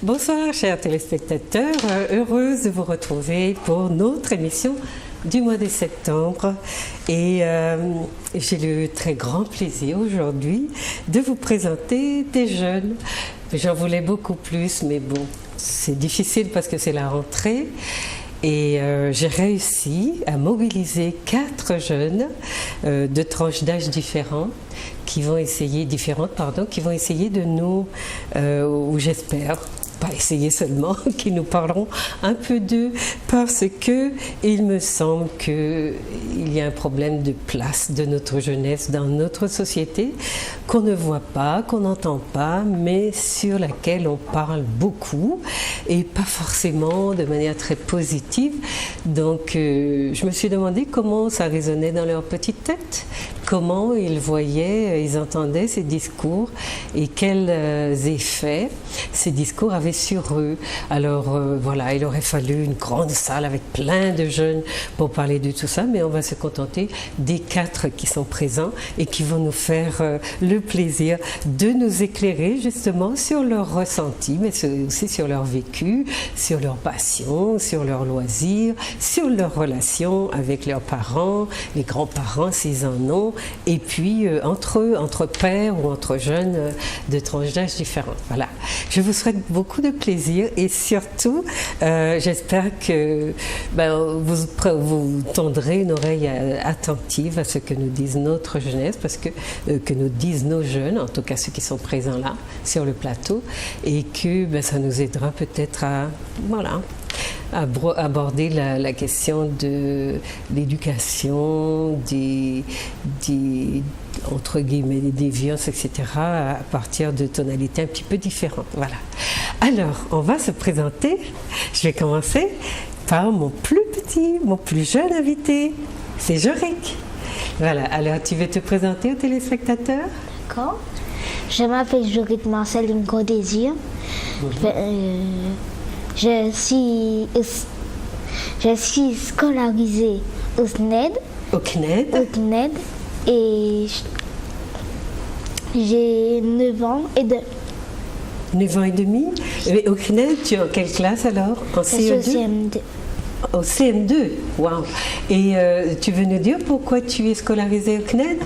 Bonsoir chers téléspectateurs, heureuse de vous retrouver pour notre émission du mois de septembre et j'ai le très grand plaisir aujourd'hui de vous présenter des jeunes. J'en voulais beaucoup plus mais bon, c'est difficile parce que c'est la rentrée. Et j'ai réussi à mobiliser 4 jeunes de tranches d'âge différentes qui vont essayer de nous, ou j'espère, pas essayer seulement, qui nous parleront un peu d'eux parce que il me semble qu'il y a un problème de place de notre jeunesse dans notre société qu'on ne voit pas, qu'on n'entend pas, mais sur laquelle on parle beaucoup et pas forcément de manière très positive. Donc je me suis demandé comment ça résonnait dans leur petite tête, comment ils voyaient, ils entendaient ces discours et quels effets ces discours avaient sur eux. Alors voilà, il aurait fallu une grande salle avec plein de jeunes pour parler de tout ça, mais on va se contenter des 4 qui sont présents et qui vont nous faire le plaisir de nous éclairer justement sur leurs ressentis, mais aussi sur leur vécu, sur leurs passions, sur leurs loisirs, sur leurs relations avec leurs parents, les grands-parents s'ils en ont, et puis entre eux, entre pères ou entre jeunes de tranches d'âge différentes. Voilà. Je vous souhaite beaucoup de plaisir et surtout, j'espère que vous tendrez une oreille attentive à ce que nous disent notre jeunesse, parce que nous disent nos jeunes, en tout cas ceux qui sont présents là sur le plateau, et que ça nous aidera peut-être à aborder la question de l'éducation, entre guillemets, des déviances, etc., à partir de tonalités un petit peu différentes. Voilà. Alors, on va se présenter. Je vais commencer par mon plus jeune invité, c'est Jorick. Voilà. Alors, tu veux te présenter aux téléspectateurs? D'accord. Je m'appelle Jorick Marceline Godésir. Je suis scolarisée au CNED. Au CNED. Au CNED. Et j'ai 9 ans et demi. 9 ans et demi. Et au CNED, tu es en quelle classe alors? En CE2? Au CM2. Au CM2, waouh! Et tu veux nous dire pourquoi tu es scolarisée au CNED?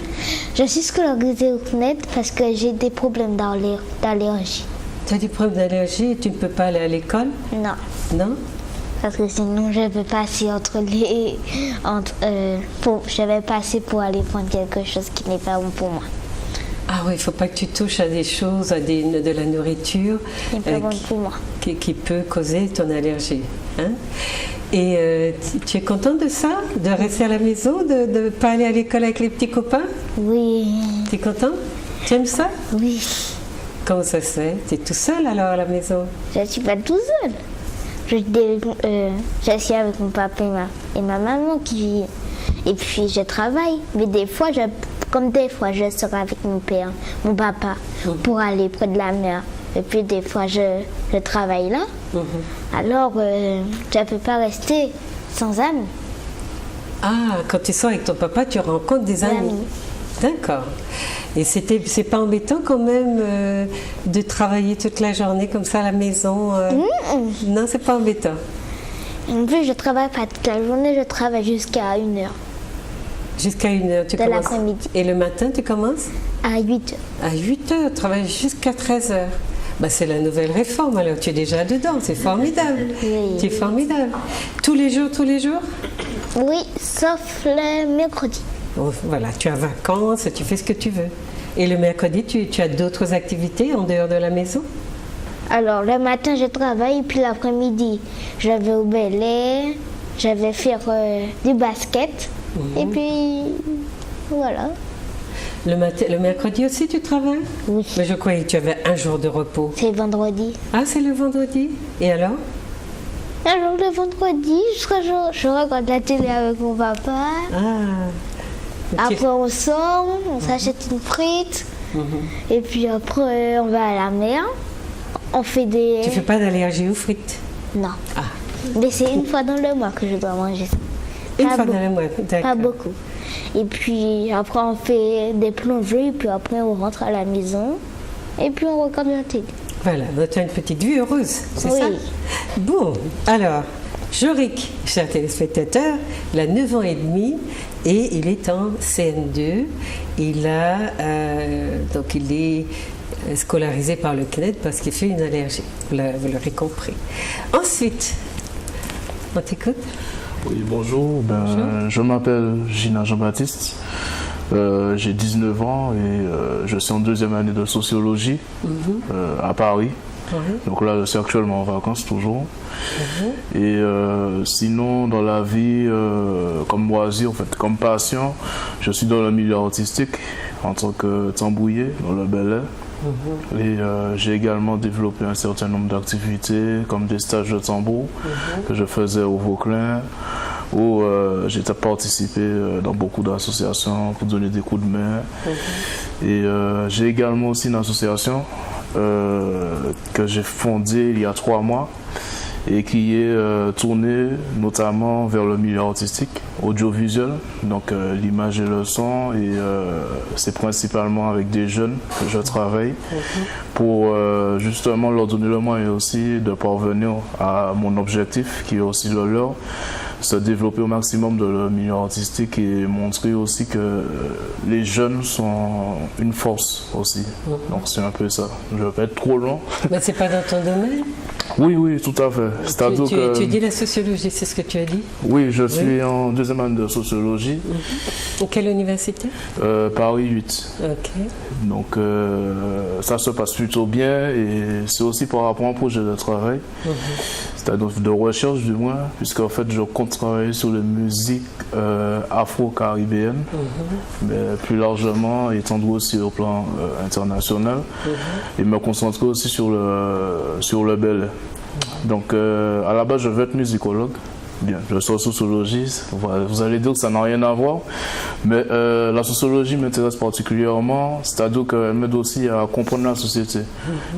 Je suis scolarisée au CNED parce que j'ai des problèmes d'allergie. Tu as des problèmes d'allergie et tu ne peux pas aller à l'école? Non. Non? Parce que sinon je vais passer je vais passer pour aller prendre quelque chose qui n'est pas bon pour moi. Ah oui, il ne faut pas que tu touches à des choses, de la nourriture qui n'est pas bon pour moi. Qui peut causer ton allergie. Hein? Et tu es contente de ça? De rester à la maison? De ne pas aller à l'école avec les petits copains? Oui. Tu es contente? Tu aimes ça? Oui. Comment ça se fait? Tu es tout seul alors à la maison? Je ne suis pas tout seul. Je suis avec mon papa et ma maman qui vit. Et puis je travaille. Mais des fois, je serai avec mon papa, pour aller près de la mer. Et puis des fois, je travaille là. Alors, je ne peux pas rester sans amis. Ah, quand tu sors avec ton papa, tu rencontres des amis. D'accord. Et c'est pas embêtant quand même de travailler toute la journée comme ça à la maison? Non, c'est pas embêtant. En plus, je travaille pas toute la journée, je travaille jusqu'à 1h. Jusqu'à 1h, tu commences? De l'après-midi. Et le matin, tu commences? À 8h. À 8h, tu travailles jusqu'à 13h. C'est la nouvelle réforme, alors tu es déjà dedans, c'est formidable. Oui. Tu es formidable. Tous les jours? Oui, sauf le mercredi. Voilà, tu as vacances, tu fais ce que tu veux. Et le mercredi, tu as d'autres activités en dehors de la maison? Alors, le matin, je travaille, puis l'après-midi, je vais au ballet, je vais faire du basket, et puis voilà. Le mercredi aussi, tu travailles? Oui. Mais je croyais que tu avais un jour de repos. C'est vendredi. Ah, c'est le vendredi? Et alors? Alors, le vendredi, je regarde la télé avec mon papa. Ah. Après, on sort, on s'achète une frite. Et puis après, on va à la mer. On fait des... Tu fais pas d'allergie aux frites? Non. Ah. Mais c'est une fois dans le mois que je dois manger ça. Une fois dans le mois, d'accord. Pas beaucoup. Et puis après, on fait des plongées. Et puis après, on rentre à la maison. Et puis, on regarde la télé. Voilà, donc tu as une petite vie heureuse, c'est ça? Bon, alors, Jorik, chers téléspectateurs, il a 9 ans et demi et il est en CN2. Il est scolarisé par le CNED parce qu'il fait une allergie, vous l'aurez compris. Ensuite, on t'écoute? Oui, bonjour. Bonjour. Je m'appelle Gina Jean-Baptiste. J'ai 19 ans et je suis en 2e année de sociologie à Paris. Donc là, je suis actuellement en vacances toujours. Et sinon, dans la vie, comme loisir, en fait, comme passion, je suis dans le milieu artistique en tant que tambouiller dans le Bel Air. Et j'ai également développé un certain nombre d'activités, comme des stages de tambour que je faisais au Vauclin, où j'ai participé dans beaucoup d'associations pour donner des coups de main. Et j'ai également aussi une association que j'ai fondée il y a 3 mois et qui est tournée notamment vers le milieu artistique, audiovisuel, donc l'image et le son, et c'est principalement avec des jeunes que je travaille pour justement leur donner le moyen aussi de parvenir à mon objectif qui est aussi le leur, se développer au maximum dans le milieu artistique et montrer aussi que les jeunes sont une force aussi. Donc c'est un peu ça. Je ne vais pas être trop long. Mais c'est pas dans ton domaine? Oui, tout à fait. Tu dis la sociologie, c'est ce que tu as dit? Oui, je suis en 2e année de sociologie. Quelle université? Paris 8. Ok. Donc ça se passe plutôt bien et c'est aussi par rapport à un projet de travail, c'est-à-dire de recherche du moins, puisqu'en fait je compte travailler sur les musiques afro-caribéennes, mais plus largement étendre aussi au plan international et me concentrer aussi sur le Bel Air. Donc à la base je veux être musicologue. Bien, je suis en sociologie, vous allez dire que ça n'a rien à voir, mais la sociologie m'intéresse particulièrement, c'est-à-dire qu'elle m'aide aussi à comprendre la société.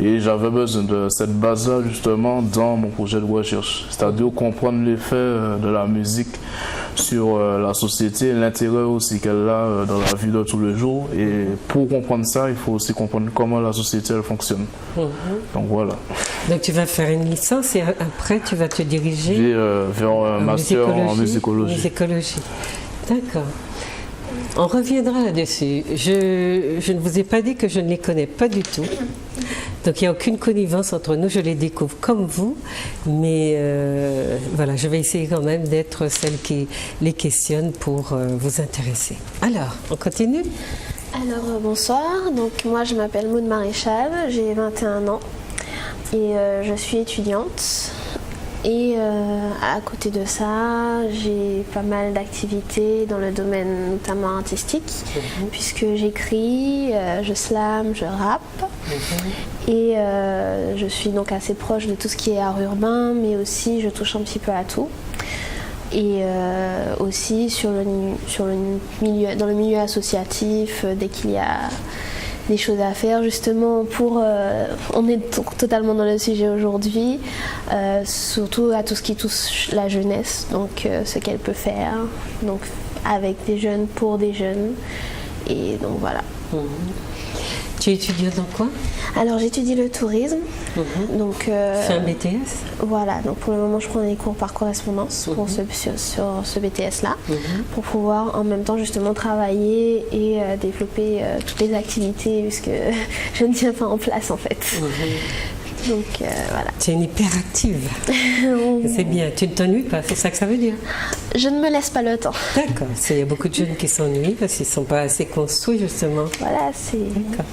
Et j'avais besoin de cette base-là justement dans mon projet de recherche, c'est-à-dire comprendre l'effet de la musique sur la société, l'intérêt aussi qu'elle a dans la vie de tous les jours. Et pour comprendre ça, il faut aussi comprendre comment la société elle fonctionne. Donc voilà. Donc tu vas faire une licence et après tu vas te diriger vers un master en musicologie. D'accord. On reviendra là-dessus. Je ne vous ai pas dit que je ne les connais pas du tout. Donc il n'y a aucune connivence entre nous, je les découvre comme vous, mais voilà, je vais essayer quand même d'être celle qui les questionne pour vous intéresser. Alors, on continue? Alors bonsoir, donc moi je m'appelle Maud Maréchal, j'ai 21 ans et je suis étudiante. Et à côté de ça, j'ai pas mal d'activités dans le domaine notamment artistique, puisque j'écris, je slam, je rappe. Et je suis donc assez proche de tout ce qui est art urbain, mais aussi je touche un petit peu à tout. Et aussi dans le milieu associatif, dès qu'il y a des choses à faire justement on est totalement dans le sujet aujourd'hui, surtout à tout ce qui touche la jeunesse, donc ce qu'elle peut faire, donc avec des jeunes, pour des jeunes, et donc voilà. Tu étudies dans quoi? Alors j'étudie le tourisme, donc c'est un BTS? Voilà, donc pour le moment je prends des cours par correspondance sur ce BTS-là, pour pouvoir en même temps justement travailler et développer toutes les activités, puisque je ne tiens pas en place en fait. Donc voilà. Tu es une hyperactive. C'est bien, tu ne t'ennuies pas, c'est ça que ça veut dire? Je ne me laisse pas le temps. D'accord, il y a beaucoup de jeunes qui s'ennuient parce qu'ils ne sont pas assez construits justement. Voilà, c'est... D'accord.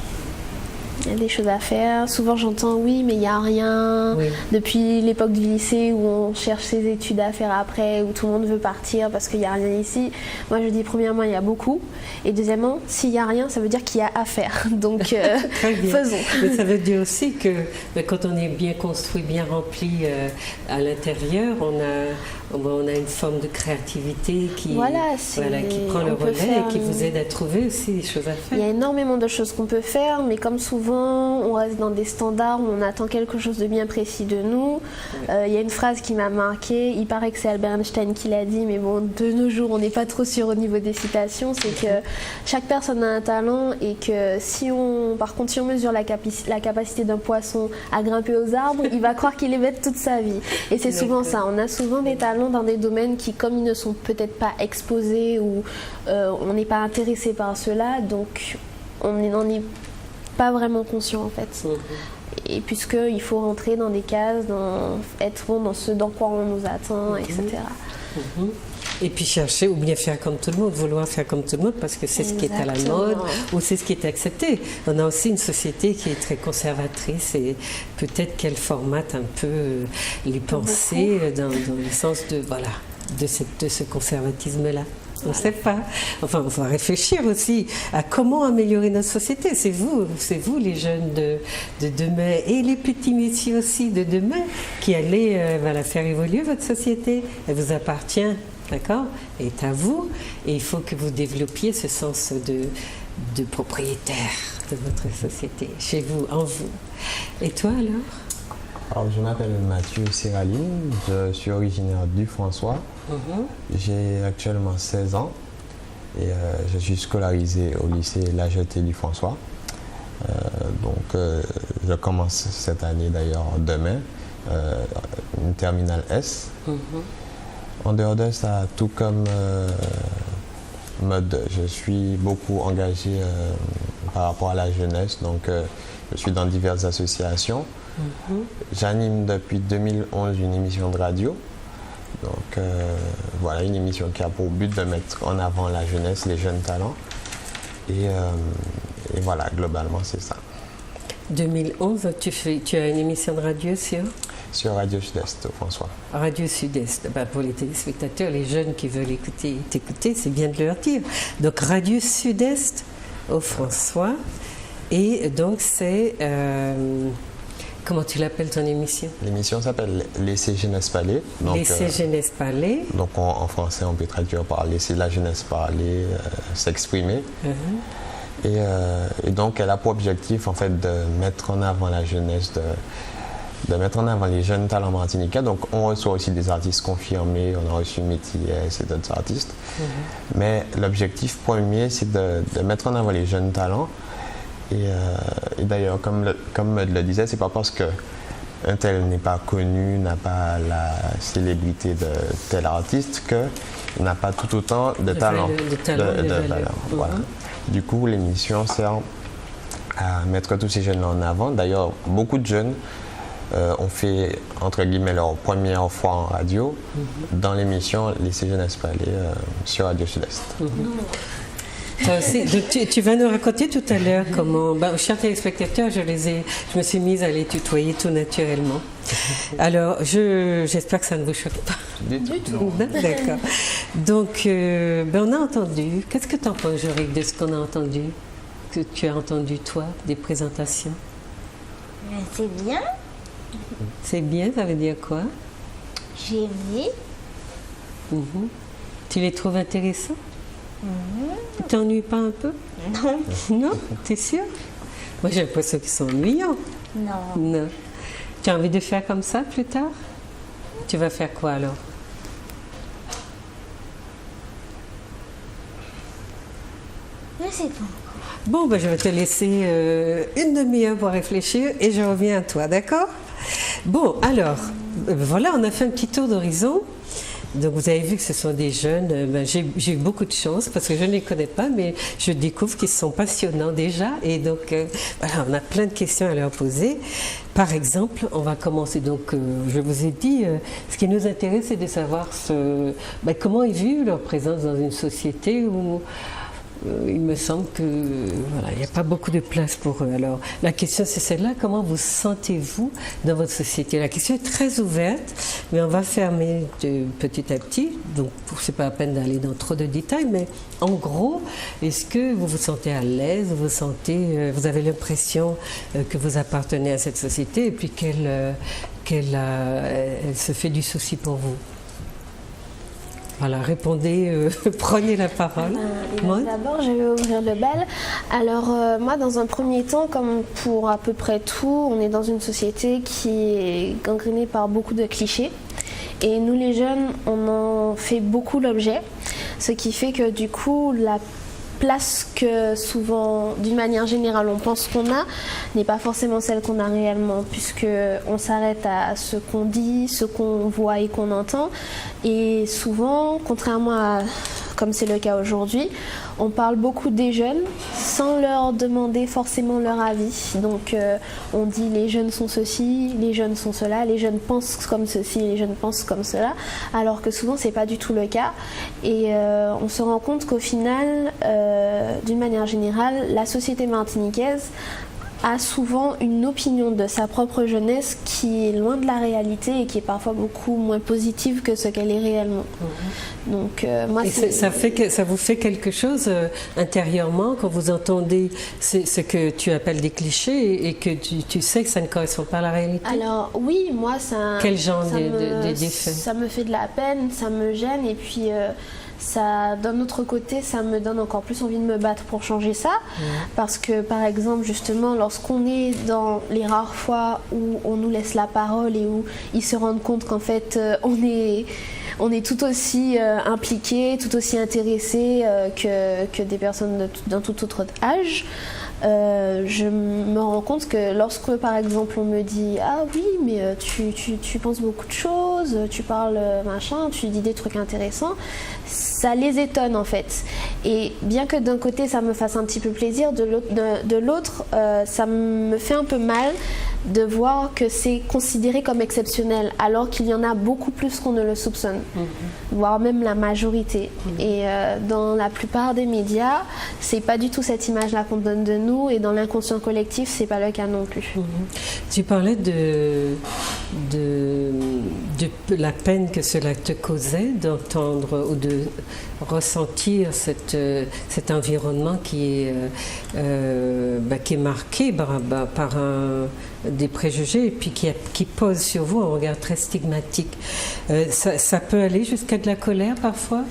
Il y a des choses à faire. Souvent j'entends oui, mais il n'y a rien. Depuis l'époque du lycée où on cherche ses études à faire après, où tout le monde veut partir parce qu'il n'y a rien ici. Moi je dis premièrement il y a beaucoup. Et deuxièmement, s'il n'y a rien, ça veut dire qu'il y a à faire. Donc faisons. Mais ça veut dire aussi que quand on est bien construit, bien rempli à l'intérieur, on a une forme de créativité qui prend le relais et qui vous aide à trouver aussi des choses à faire. Il y a énormément de choses qu'on peut faire, mais comme souvent souvent, on reste dans des standards où on attend quelque chose de bien précis de nous. Il y a une phrase qui m'a marquée, il paraît que c'est Albert Einstein qui l'a dit, mais bon, de nos jours, on n'est pas trop sûr au niveau des citations, c'est que chaque personne a un talent et que par contre, si on mesure la capacité d'un poisson à grimper aux arbres, il va croire qu'il est bête toute sa vie. Et c'est souvent ça, on a souvent des talents dans des domaines qui, comme ils ne sont peut-être pas exposés ou on n'est pas intéressé par cela, donc on n'en est pas vraiment conscient en fait. Et puisqu'il faut rentrer dans des cases, être bon dans ce dans quoi on nous attend, etc. Et puis chercher ou bien faire comme tout le monde, vouloir faire comme tout le monde parce que c'est ce qui est à la mode ou c'est ce qui est accepté. On a aussi une société qui est très conservatrice et peut-être qu'elle formate un peu les pensées dans le sens de ce conservatisme-là. On ne sait pas. Enfin, on va réfléchir aussi à comment améliorer notre société. C'est vous les jeunes de demain et les petits messieurs aussi de demain qui allez faire évoluer votre société. Elle vous appartient, d'accord ? Elle est à vous et il faut que vous développiez ce sens de propriétaire de votre société, chez vous, en vous. Et toi alors ? Alors, je m'appelle Mathieu Seraline, je suis originaire du François. J'ai actuellement 16 ans et je suis scolarisé au lycée La Jetée du François. Je commence cette année d'ailleurs demain, une terminale S. En dehors de ça, tout comme mode, je suis beaucoup engagé par rapport à la jeunesse, donc je suis dans diverses associations. J'anime depuis 2011 une émission de radio. Donc voilà, une émission qui a pour but de mettre en avant la jeunesse, les jeunes talents. Et voilà, globalement, c'est ça. 2011, tu as une émission de radio sur Radio Sud-Est au François. Radio Sud-Est, pour les téléspectateurs, les jeunes qui veulent t'écouter, c'est bien de leur dire. Donc Radio Sud-Est au François. Et donc c'est... comment tu l'appelles ton émission ? L'émission s'appelle Laisser jeunesse parler. Laisser jeunesse parler. Donc en français, on peut traduire par laisser la jeunesse parler, s'exprimer. Et donc elle a pour objectif en fait de mettre en avant la jeunesse, de mettre en avant les jeunes talents martiniquais. Donc on reçoit aussi des artistes confirmés, on a reçu Métis et d'autres artistes. Mais l'objectif premier, c'est de mettre en avant les jeunes talents. Et d'ailleurs, comme Maud le disait, c'est pas parce qu'un tel n'est pas connu, n'a pas la célébrité de tel artiste qu'il n'a pas tout autant de talent. De valeur. Voilà. Du coup, l'émission sert à mettre tous ces jeunes-là en avant. D'ailleurs, beaucoup de jeunes ont fait, entre guillemets, leur première fois en radio dans l'émission Laisser jeunesse parler sur Radio Sud-Est. Aussi, donc tu vas nous raconter tout à l'heure comment, chers téléspectateurs, je me suis mise à les tutoyer tout naturellement. Alors, j'espère que ça ne vous choque pas. Du tout. D'accord. Donc, on a entendu. Qu'est-ce que tu en penses, Jorik, de ce qu'on a entendu, que tu as entendu toi, des présentations ? C'est bien. C'est bien, ça veut dire quoi ? J'ai aimé. Tu les trouves intéressants ? Tu t'ennuies pas un peu ? Non. Non ? T'es sûre ? Moi, j'ai l'impression qu'ils sont ennuyants. Non. Tu as envie de faire comme ça plus tard ? Tu vas faire quoi alors ? Je sais pas. Bon, je vais te laisser une demi-heure pour réfléchir et je reviens à toi, d'accord ? Bon, alors, voilà, on a fait un petit tour d'horizon. Donc vous avez vu que ce sont des jeunes, j'ai eu beaucoup de chance parce que je ne les connais pas, mais je découvre qu'ils sont passionnants déjà et donc voilà, on a plein de questions à leur poser. Par exemple, on va commencer, donc je vous ai dit, ce qui nous intéresse c'est de savoir comment ils vivent leur présence dans une société où il me semble que voilà, il n'y a pas beaucoup de place pour eux. Alors la question c'est celle-là, comment vous sentez-vous dans votre société ? La question est très ouverte, mais on va fermer petit à petit, donc c'est pas la peine d'aller dans trop de détails, mais en gros, est-ce que vous vous sentez à l'aise, vous avez l'impression que vous appartenez à cette société et puis qu'elle se fait du souci pour vous ? Voilà, répondez, prenez la parole. Maud ? D'abord, je vais ouvrir le bal. Alors, moi, dans un premier temps, comme pour à peu près tout, on est dans une société qui est gangrénée par beaucoup de clichés. Et nous, les jeunes, on en fait beaucoup l'objet. Ce qui fait que, du coup, la place que souvent, d'une manière générale, on pense qu'on a, n'est pas forcément celle qu'on a réellement, puisque on s'arrête à ce qu'on dit, ce qu'on voit et qu'on entend. Et souvent, contrairement à comme c'est le cas aujourd'hui, on parle beaucoup des jeunes sans leur demander forcément leur avis. Donc on dit les jeunes sont ceci, les jeunes sont cela, les jeunes pensent comme ceci, les jeunes pensent comme cela, alors que souvent c'est pas du tout le cas. Et on se rend compte qu'au final, d'une manière générale, la société martiniquaise a souvent une opinion de sa propre jeunesse qui est loin de la réalité et qui est parfois beaucoup moins positive que ce qu'elle est réellement. Donc, moi, et ça vous fait quelque chose intérieurement quand vous entendez ce que tu appelles des clichés et que tu sais que ça ne correspond pas à la réalité? Alors oui, moi ça... Quel genre d'effet? Ça me fait de la peine, ça me gêne et puis... ça, d'un autre côté, ça me donne encore plus envie de me battre pour changer ça. Parce que, par exemple, justement, lorsqu'on est dans les rares fois où on nous laisse la parole et où ils se rendent compte qu'en fait, on est tout aussi impliqués, tout aussi intéressés que des personnes d'un tout autre âge. Je me rends compte que lorsque par exemple on me dit ah oui mais tu penses beaucoup de choses, tu parles machin, tu dis des trucs intéressants, ça les étonne en fait. Et bien que d'un côté ça me fasse un petit peu plaisir, de l'autre ça me fait un peu mal de voir que c'est considéré comme exceptionnel alors qu'il y en a beaucoup plus qu'on ne le soupçonne, voire même la majorité. Et dans la plupart des médias, c'est pas du tout cette image-là qu'on donne de nous et dans l'inconscient collectif, c'est pas le cas non plus. Tu parlais de la peine que cela te causait d'entendre ou de ressentir cet environnement qui est marqué par des préjugés et puis qui pose sur vous un regard très stigmatique. Ça peut aller jusqu'à de la colère parfois?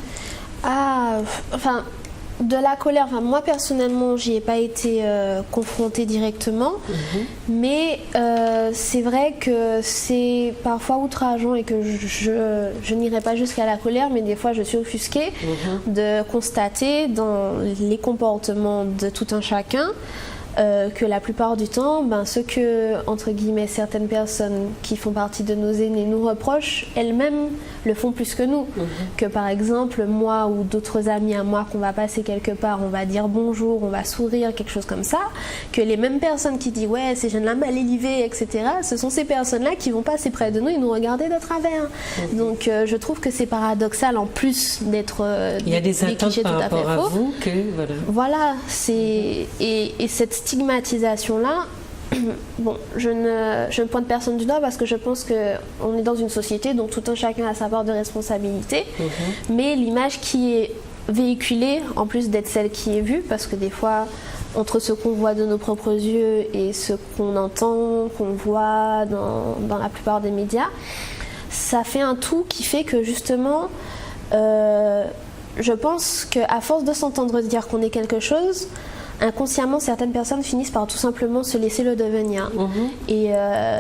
De la colère, moi personnellement j'y ai pas été confrontée directement, mais c'est vrai que c'est parfois outrageant et que je n'irai pas jusqu'à la colère, mais des fois je suis offusquée de constater dans les comportements de tout un chacun que la plupart du temps, ce que, entre guillemets, certaines personnes qui font partie de nos aînés nous reprochent, elles-mêmes le font plus que nous. Que par exemple, moi ou d'autres amis à moi qu'on va passer quelque part, on va dire bonjour, on va sourire, quelque chose comme ça, que les mêmes personnes qui disent ouais, ces jeunes-là mal élevés, etc., ce sont ces personnes-là qui vont passer près de nous et nous regarder de travers. Donc je trouve que c'est paradoxal en plus d'être il y a des attentes par rapport à vous que voilà, c'est et cette stigmatisation-là, bon, je ne pointe personne du doigt parce que je pense qu'on est dans une société dont tout un chacun a sa part de responsabilité, mais l'image qui est véhiculée, en plus d'être celle qui est vue, parce que des fois, entre ce qu'on voit de nos propres yeux et ce qu'on entend, qu'on voit dans la plupart des médias, ça fait un tout qui fait que justement, je pense qu'à force de s'entendre dire qu'on est quelque chose, inconsciemment, certaines personnes finissent par tout simplement se laisser le devenir. Et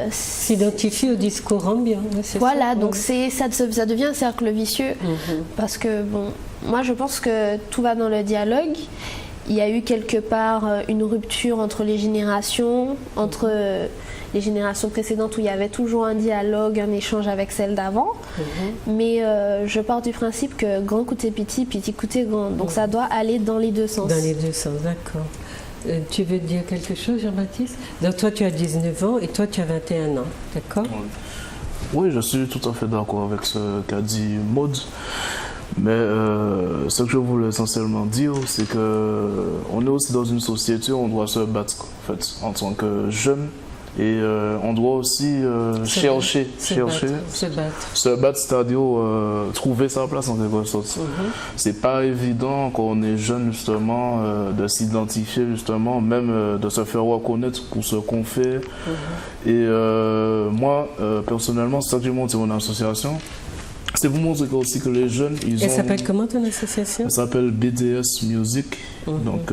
s'identifient au discours ambiant. Voilà, donc ça devient un cercle vicieux. Parce que, bon, moi je pense que tout va dans le dialogue. Il y a eu quelque part une rupture entre les générations, entre les générations précédentes où il y avait toujours un dialogue, un échange avec celles d'avant. Mais je pars du principe que grand coûtait petit, petit coûtait grand. Donc ça doit aller dans les deux sens. Dans les deux sens, d'accord. Tu veux dire quelque chose, Jean-Baptiste? Donc toi tu as 19 ans et toi tu as 21 ans, d'accord? Oui, je suis tout à fait d'accord avec ce qu'a dit Maud. Mais ce que je voulais essentiellement dire, c'est qu'on est aussi dans une société où on doit se battre en fait, en tant que jeune. Et on doit aussi chercher, se battre, c'est-à-dire trouver sa place en quelque sorte. C'est pas évident quand on est jeune justement de s'identifier justement, même de se faire reconnaître pour ce qu'on fait. Et moi personnellement, c'est ça que j'ai monté mon association. C'est pour montrer aussi que les jeunes, Elle s'appelle comment ton association? Elle s'appelle BDS Music, donc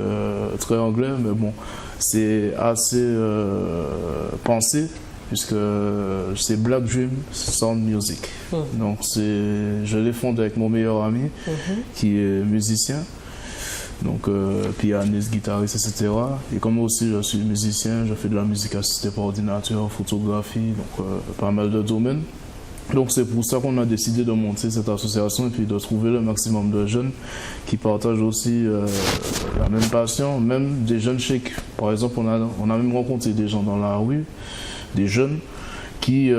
très anglais, mais bon, c'est assez pensé, puisque c'est Black Dream Sound Music. Donc je l'ai fondé avec mon meilleur ami, qui est musicien, donc pianiste, guitariste, etc. Et comme aussi je suis musicien, je fais de la musique assistée par ordinateur, photographie, donc pas mal de domaines. Donc c'est pour ça qu'on a décidé de monter cette association et puis de trouver le maximum de jeunes qui partagent aussi la même passion, même des jeunes chics. Par exemple, on a même rencontré des gens dans la rue, des jeunes qui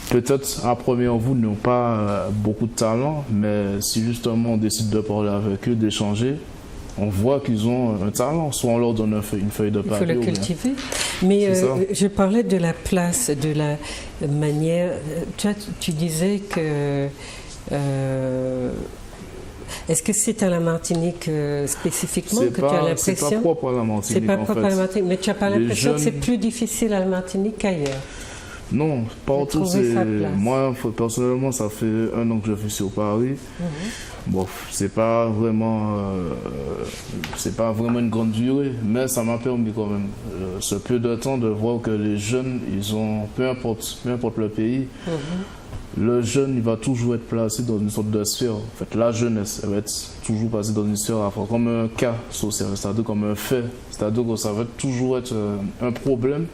peut-être à première vue n'ont pas beaucoup de talent, mais si justement on décide de parler avec eux, d'échanger, on voit qu'ils ont un talent, soit on leur donne une feuille de papier. Il faut le cultiver. Mais je parlais de la place, de la manière. Tu disais que. Est-ce que c'est à la Martinique spécifiquement que tu as l'impression? C'est pas propre à la Martinique. C'est pas propre à la Martinique, mais tu n'as pas l'impression que c'est plus difficile à la Martinique qu'ailleurs? Non, partout. Moi, personnellement, ça fait 1 an que je vis sur Paris. Bon, c'est pas vraiment une grande durée, mais ça m'a permis quand même ce peu de temps de voir que les jeunes, ils ont, peu importe le pays, le jeune, il va toujours être placé dans une sorte de sphère. En fait, la jeunesse, elle va être toujours placée dans une sphère comme un cas social, c'est-à-dire comme un fait, c'est-à-dire que ça va toujours être un problème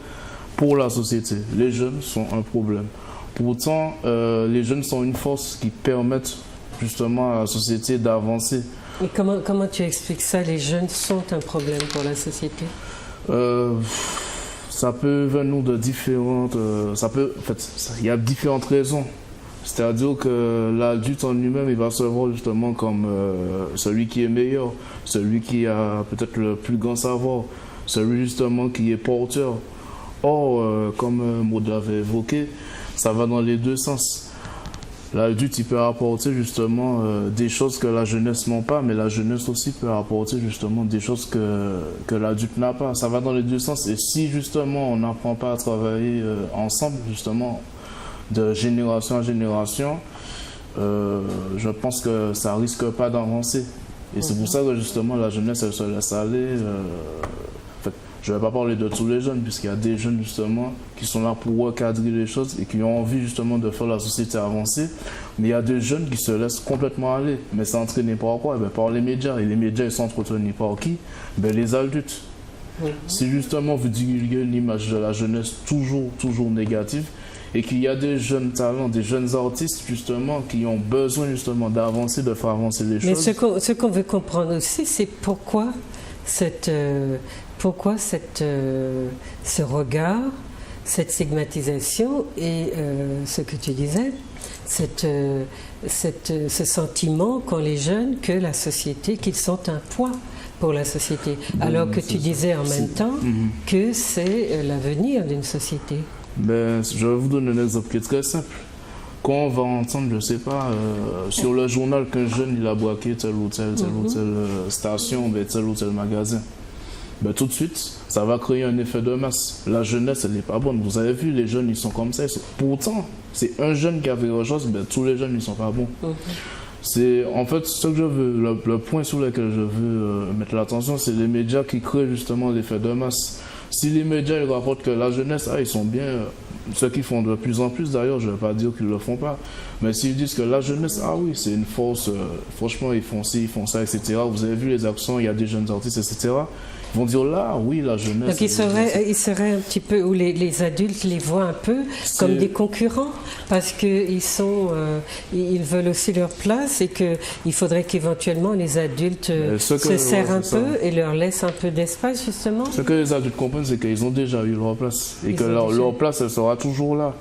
pour la société. Les jeunes sont un problème. Pourtant, les jeunes sont une force qui permettent justement à la société d'avancer. Et comment tu expliques ça? Les jeunes sont un problème pour la société? Ça peut venir de différentes... il y a différentes raisons. C'est-à-dire que l'adulte en lui-même, il va se voir justement comme celui qui est meilleur, celui qui a peut-être le plus grand savoir, celui justement qui est porteur. Or, comme Maud l'avait évoqué, ça va dans les deux sens. L'adulte, il peut apporter justement des choses que la jeunesse n'a pas, mais la jeunesse aussi peut apporter justement des choses que l'adulte n'a pas. Ça va dans les deux sens. Et si justement on n'apprend pas à travailler ensemble, justement, de génération à génération, je pense que ça risque pas d'avancer. Et c'est pour ça que justement la jeunesse, elle se laisse aller. Je ne vais pas parler de tous les jeunes, puisqu'il y a des jeunes justement qui sont là pour recadrer les choses et qui ont envie justement de faire la société avancer. Mais il y a des jeunes qui se laissent complètement aller. Mais c'est entraîné par quoi? Par les médias. Et les médias, ils sont entretenus par qui? Les adultes. Si justement vous divulguez une image de la jeunesse toujours négative, et qu'il y a des jeunes talents, des jeunes artistes justement qui ont besoin justement d'avancer, de faire avancer les choses. Mais ce qu'on veut comprendre aussi, c'est pourquoi ce regard, cette stigmatisation et ce que tu disais, ce sentiment qu'ont les jeunes que la société, qu'ils sont un poids pour la société, alors que tu disais en même temps que c'est l'avenir d'une société. Je vais vous donner un exemple qui est très simple. Quand on va entendre, je ne sais pas, sur le journal qu'un jeune il a braqué telle ou telle station, tel ou tel magasin, tout de suite, ça va créer un effet de masse. La jeunesse, elle n'est pas bonne. Vous avez vu, les jeunes, ils sont comme ça. Pourtant, c'est un jeune qui a fait quelque chose, tous les jeunes, ils ne sont pas bons. C'est en fait ce que je veux, le point sur lequel je veux mettre l'attention, c'est les médias qui créent justement l'effet de masse. Si les médias ils rapportent que la jeunesse, ils sont bien, ceux qui font de plus en plus d'ailleurs, je ne vais pas dire qu'ils ne le font pas, mais s'ils disent que la jeunesse, oui, c'est une force, franchement, ils font ci, ils font ça, etc. Vous avez vu les actions, il y a des jeunes artistes, etc. Ils vont dire là, oui, la jeunesse. Donc ils seraient un petit peu, ou les adultes les voient un peu comme des concurrents, parce qu'ils ils veulent aussi leur place et qu'il faudrait qu'éventuellement les adultes se serrent un peu et leur laissent un peu d'espace, justement. Ce que les adultes comprennent, c'est qu'ils ont déjà eu leur place et que leur place, elle sera toujours là.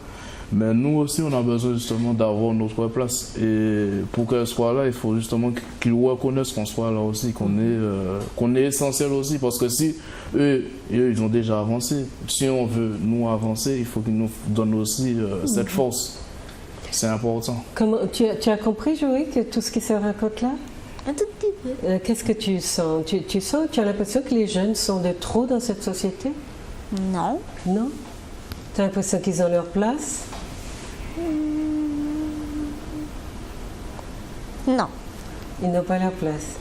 Mais nous aussi, on a besoin justement d'avoir notre place. Et pour qu'elle soit là, il faut justement qu'ils reconnaissent qu'on soit là aussi, qu'on est essentiel aussi. Parce que si eux, ils ont déjà avancé, si on veut nous avancer, il faut qu'ils nous donnent aussi cette force. C'est important. Tu as compris, Joël, que tout ce qui se raconte là? Un tout petit peu. Qu'est-ce que tu sens? Tu as l'impression que les jeunes sont de trop dans cette société? Non. Non? Tu as l'impression qu'ils ont leur place? Non. Ils n'ont pas leur place.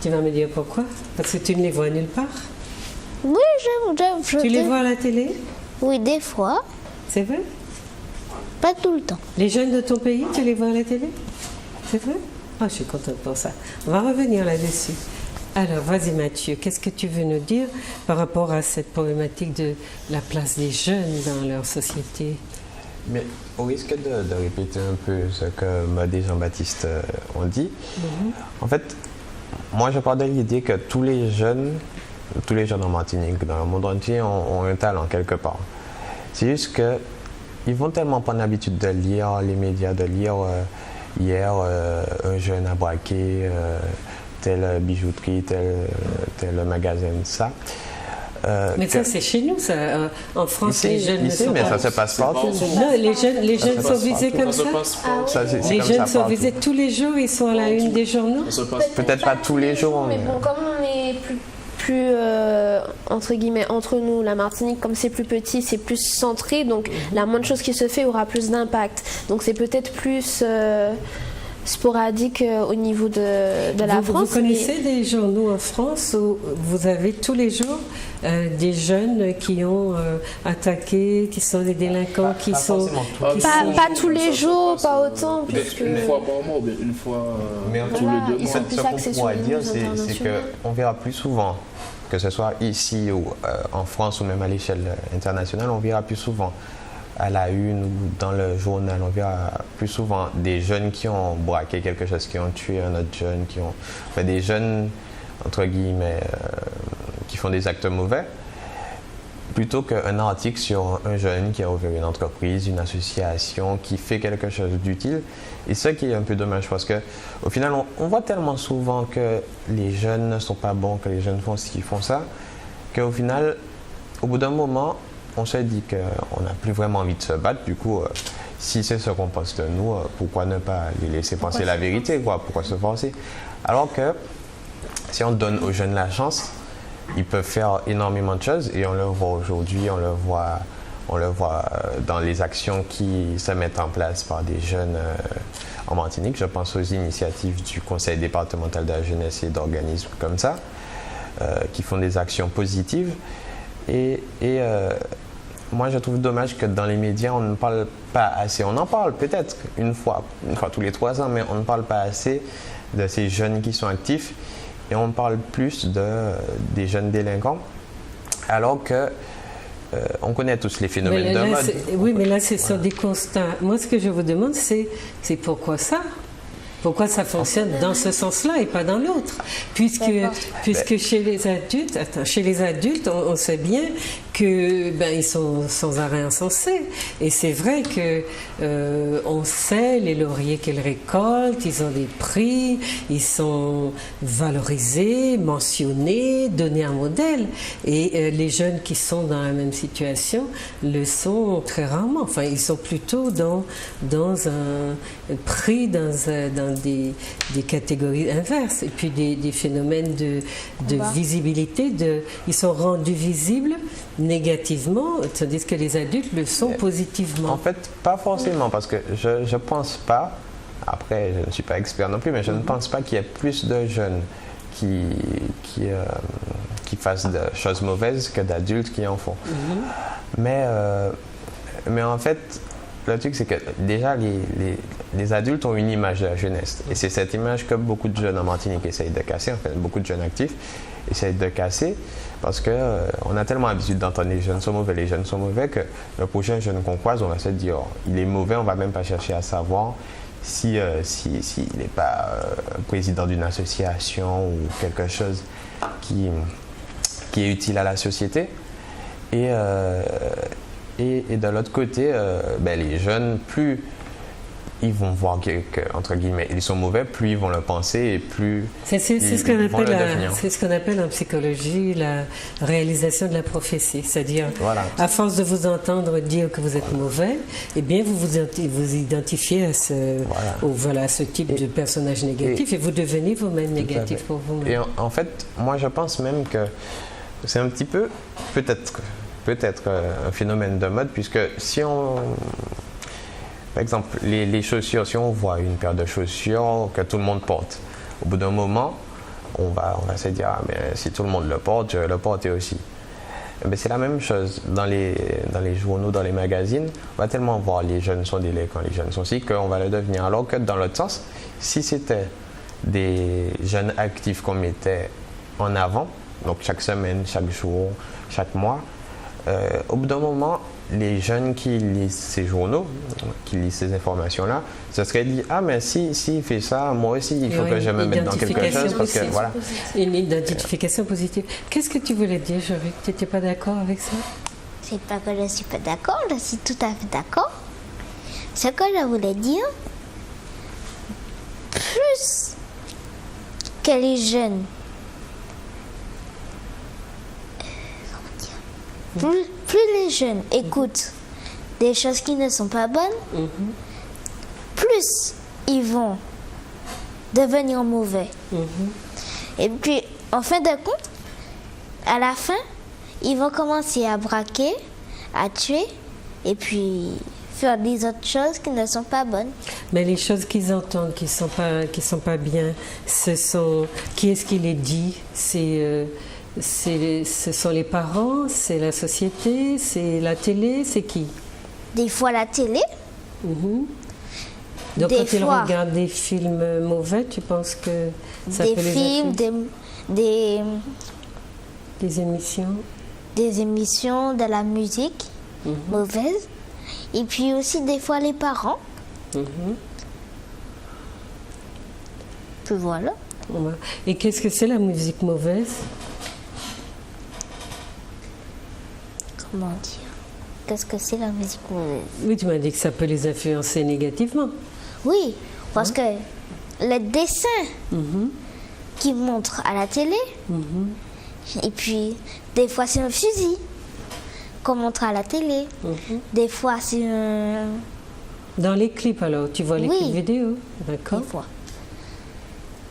Tu vas me dire pourquoi? Parce que tu ne les vois nulle part. Oui, Tu les vois à la télé? Oui, des fois. C'est vrai? Pas tout le temps. Les jeunes de ton pays, tu les vois à la télé? C'est vrai? Ah, je suis contente pour ça. On va revenir là-dessus. Alors, vas-y Mathieu, qu'est-ce que tu veux nous dire par rapport à cette problématique de la place des jeunes dans leur société? Mais au risque de répéter un peu ce que Maud et Jean-Baptiste ont dit, en fait, moi je pars de l'idée que tous les jeunes en Martinique, dans le monde entier, ont un talent quelque part. C'est juste qu'ils vont tellement prendre l'habitude de lire les médias, de lire hier un jeune a braqué telle bijouterie, tel magasin, ça. Mais ça, c'est chez nous, ça. En France, ici, les jeunes ne sont mais pas... ça se passe partout. Non, les jeunes sont visés comme ça. Les jeunes sont visés tous les jours, ils sont à la une des journaux. Peut-être pas tous les jours. Mais bon, comme on est plus entre guillemets entre nous, la Martinique, comme c'est plus petit, c'est plus centré, donc la moindre chose qui se fait aura plus d'impact. Donc c'est peut-être plus sporadique au niveau de la France. Vous connaissez des journaux en France où vous avez tous les jours des jeunes qui ont attaqué, qui sont des délinquants, qui sont... Pas tous les jours, pas autant. Une fois par mois ou bien une fois tous les 2 ils mois. sont plus axés Ce sur qu'on le pourrait dire, news c'est international. qu'on verra plus souvent, que ce soit ici ou en France ou même à l'échelle internationale, on verra plus souvent à la une ou dans le journal, on verra plus souvent des jeunes qui ont braqué quelque chose, qui ont tué un autre jeune, des jeunes, entre guillemets, qui font des actes mauvais, plutôt qu'un article sur un jeune qui a ouvert une entreprise, une association, qui fait quelque chose d'utile. Et ça qui est un peu dommage, parce qu'au final, on voit tellement souvent que les jeunes ne sont pas bons, que les jeunes font ci, font ça, qu'au final, au bout d'un moment, on se dit qu'on n'a plus vraiment envie de se battre. Du coup, si c'est ce qu'on pense de nous, pourquoi ne pas les laisser penser la vérité, quoi? Pourquoi se forcer? Alors que si on donne aux jeunes la chance, ils peuvent faire énormément de choses, et on le voit aujourd'hui, on le voit dans les actions qui se mettent en place par des jeunes en Martinique. Je pense aux initiatives du Conseil départemental de la jeunesse et d'organismes comme ça, qui font des actions positives. Et moi, je trouve dommage que dans les médias, on ne parle pas assez. On en parle peut-être une fois tous les 3 ans, mais on ne parle pas assez de ces jeunes qui sont actifs, et on parle plus des jeunes délinquants, alors que on connaît tous les phénomènes de mode. Oui, mais là, ce sont des constats. Moi, ce que je vous demande, c'est pourquoi ça? Pourquoi ça fonctionne dans ce sens-là et pas dans l'autre? Puisque chez les adultes, on sait bien que ils sont sans arrêt insensés. Et c'est vrai que on sait les lauriers qu'ils récoltent, ils ont des prix, ils sont valorisés, mentionnés, donnés un modèle. Et les jeunes qui sont dans la même situation le sont très rarement. Enfin, ils sont plutôt dans un prix, dans des catégories inverses, et puis des phénomènes de visibilité, ils sont rendus visibles négativement, tandis que les adultes le sont positivement. En fait, pas forcément, parce que je pense pas, après je ne suis pas expert non plus, mais je ne pense pas qu'il y ait plus de jeunes qui fassent de choses mauvaises que d'adultes qui en font. Mais en fait, le truc, c'est que déjà, les adultes ont une image de la jeunesse. Et c'est cette image que beaucoup de jeunes en Martinique essayent de casser, en fait, beaucoup de jeunes actifs essayent de casser, parce qu'on a tellement l'habitude d'entendre les jeunes sont mauvais, que le prochain jeune qu'on croise, on va se dire, il est mauvais, on ne va même pas chercher à savoir s'il n'est pas président d'une association ou quelque chose qui est utile à la société. Et de l'autre côté, les jeunes, plus ils vont voir entre guillemets, ils sont mauvais, plus ils vont le penser et plus c'est ce qu'on appelle en psychologie la réalisation de la prophétie. C'est-à-dire, à force de vous entendre dire que vous êtes mauvais, eh bien vous identifiez à ce type de personnage négatif, et vous devenez vous-même négatif pour vous-même. Et en fait, moi je pense même que c'est un petit peu, peut-être un phénomène de mode, puisque si on Par exemple, les chaussures, si on voit une paire de chaussures que tout le monde porte, au bout d'un moment, on va se dire, ah, mais si tout le monde le porte, je vais le porter aussi. Mais c'est la même chose dans les journaux, dans les magazines. On va tellement voir les jeunes sont délinquants, les jeunes sont ci, qu'on va le devenir. Alors que dans l'autre sens, si c'était des jeunes actifs qu'on mettait en avant, donc chaque semaine, chaque jour, chaque mois, au bout d'un moment, les jeunes qui lisent ces journaux, qui lisent ces informations-là, se seraient dit, ah mais s'il fait ça, moi aussi il faut que je me mette dans quelque chose parce que voilà. Une identification positive. Qu'est-ce que tu voulais dire, Jorik? Tu n'étais pas d'accord avec ça? C'est pas que je suis pas d'accord, je suis tout à fait d'accord. Ce que je voulais dire, plus que les jeunes, plus les jeunes écoutent des choses qui ne sont pas bonnes, plus ils vont devenir mauvais. Et puis, en fin de compte, à la fin, ils vont commencer à braquer, à tuer, et puis faire des autres choses qui ne sont pas bonnes. Mais les choses qu'ils entendent qui sont pas bien, qui est-ce qui les dit? Ce sont les parents, c'est la société, c'est la télé, c'est qui? Des fois la télé. Donc des quand ils fois, regardent des films mauvais, tu penses que ça des peut films, les des émissions? Des émissions, de la musique mauvaise. Et puis aussi des fois les parents. Puis voilà. Et qu'est-ce que c'est la musique mauvaise? Comment dire? Qu'est-ce que c'est la musique mauvaise? Oui, tu m'as dit que ça peut les influencer négativement. Oui, parce que les dessins qu'ils montrent à la télé, et puis des fois c'est un fusil qu'on montre à la télé, des fois c'est un... Dans les clips alors, tu vois les clips vidéo, d'accord? Des fois.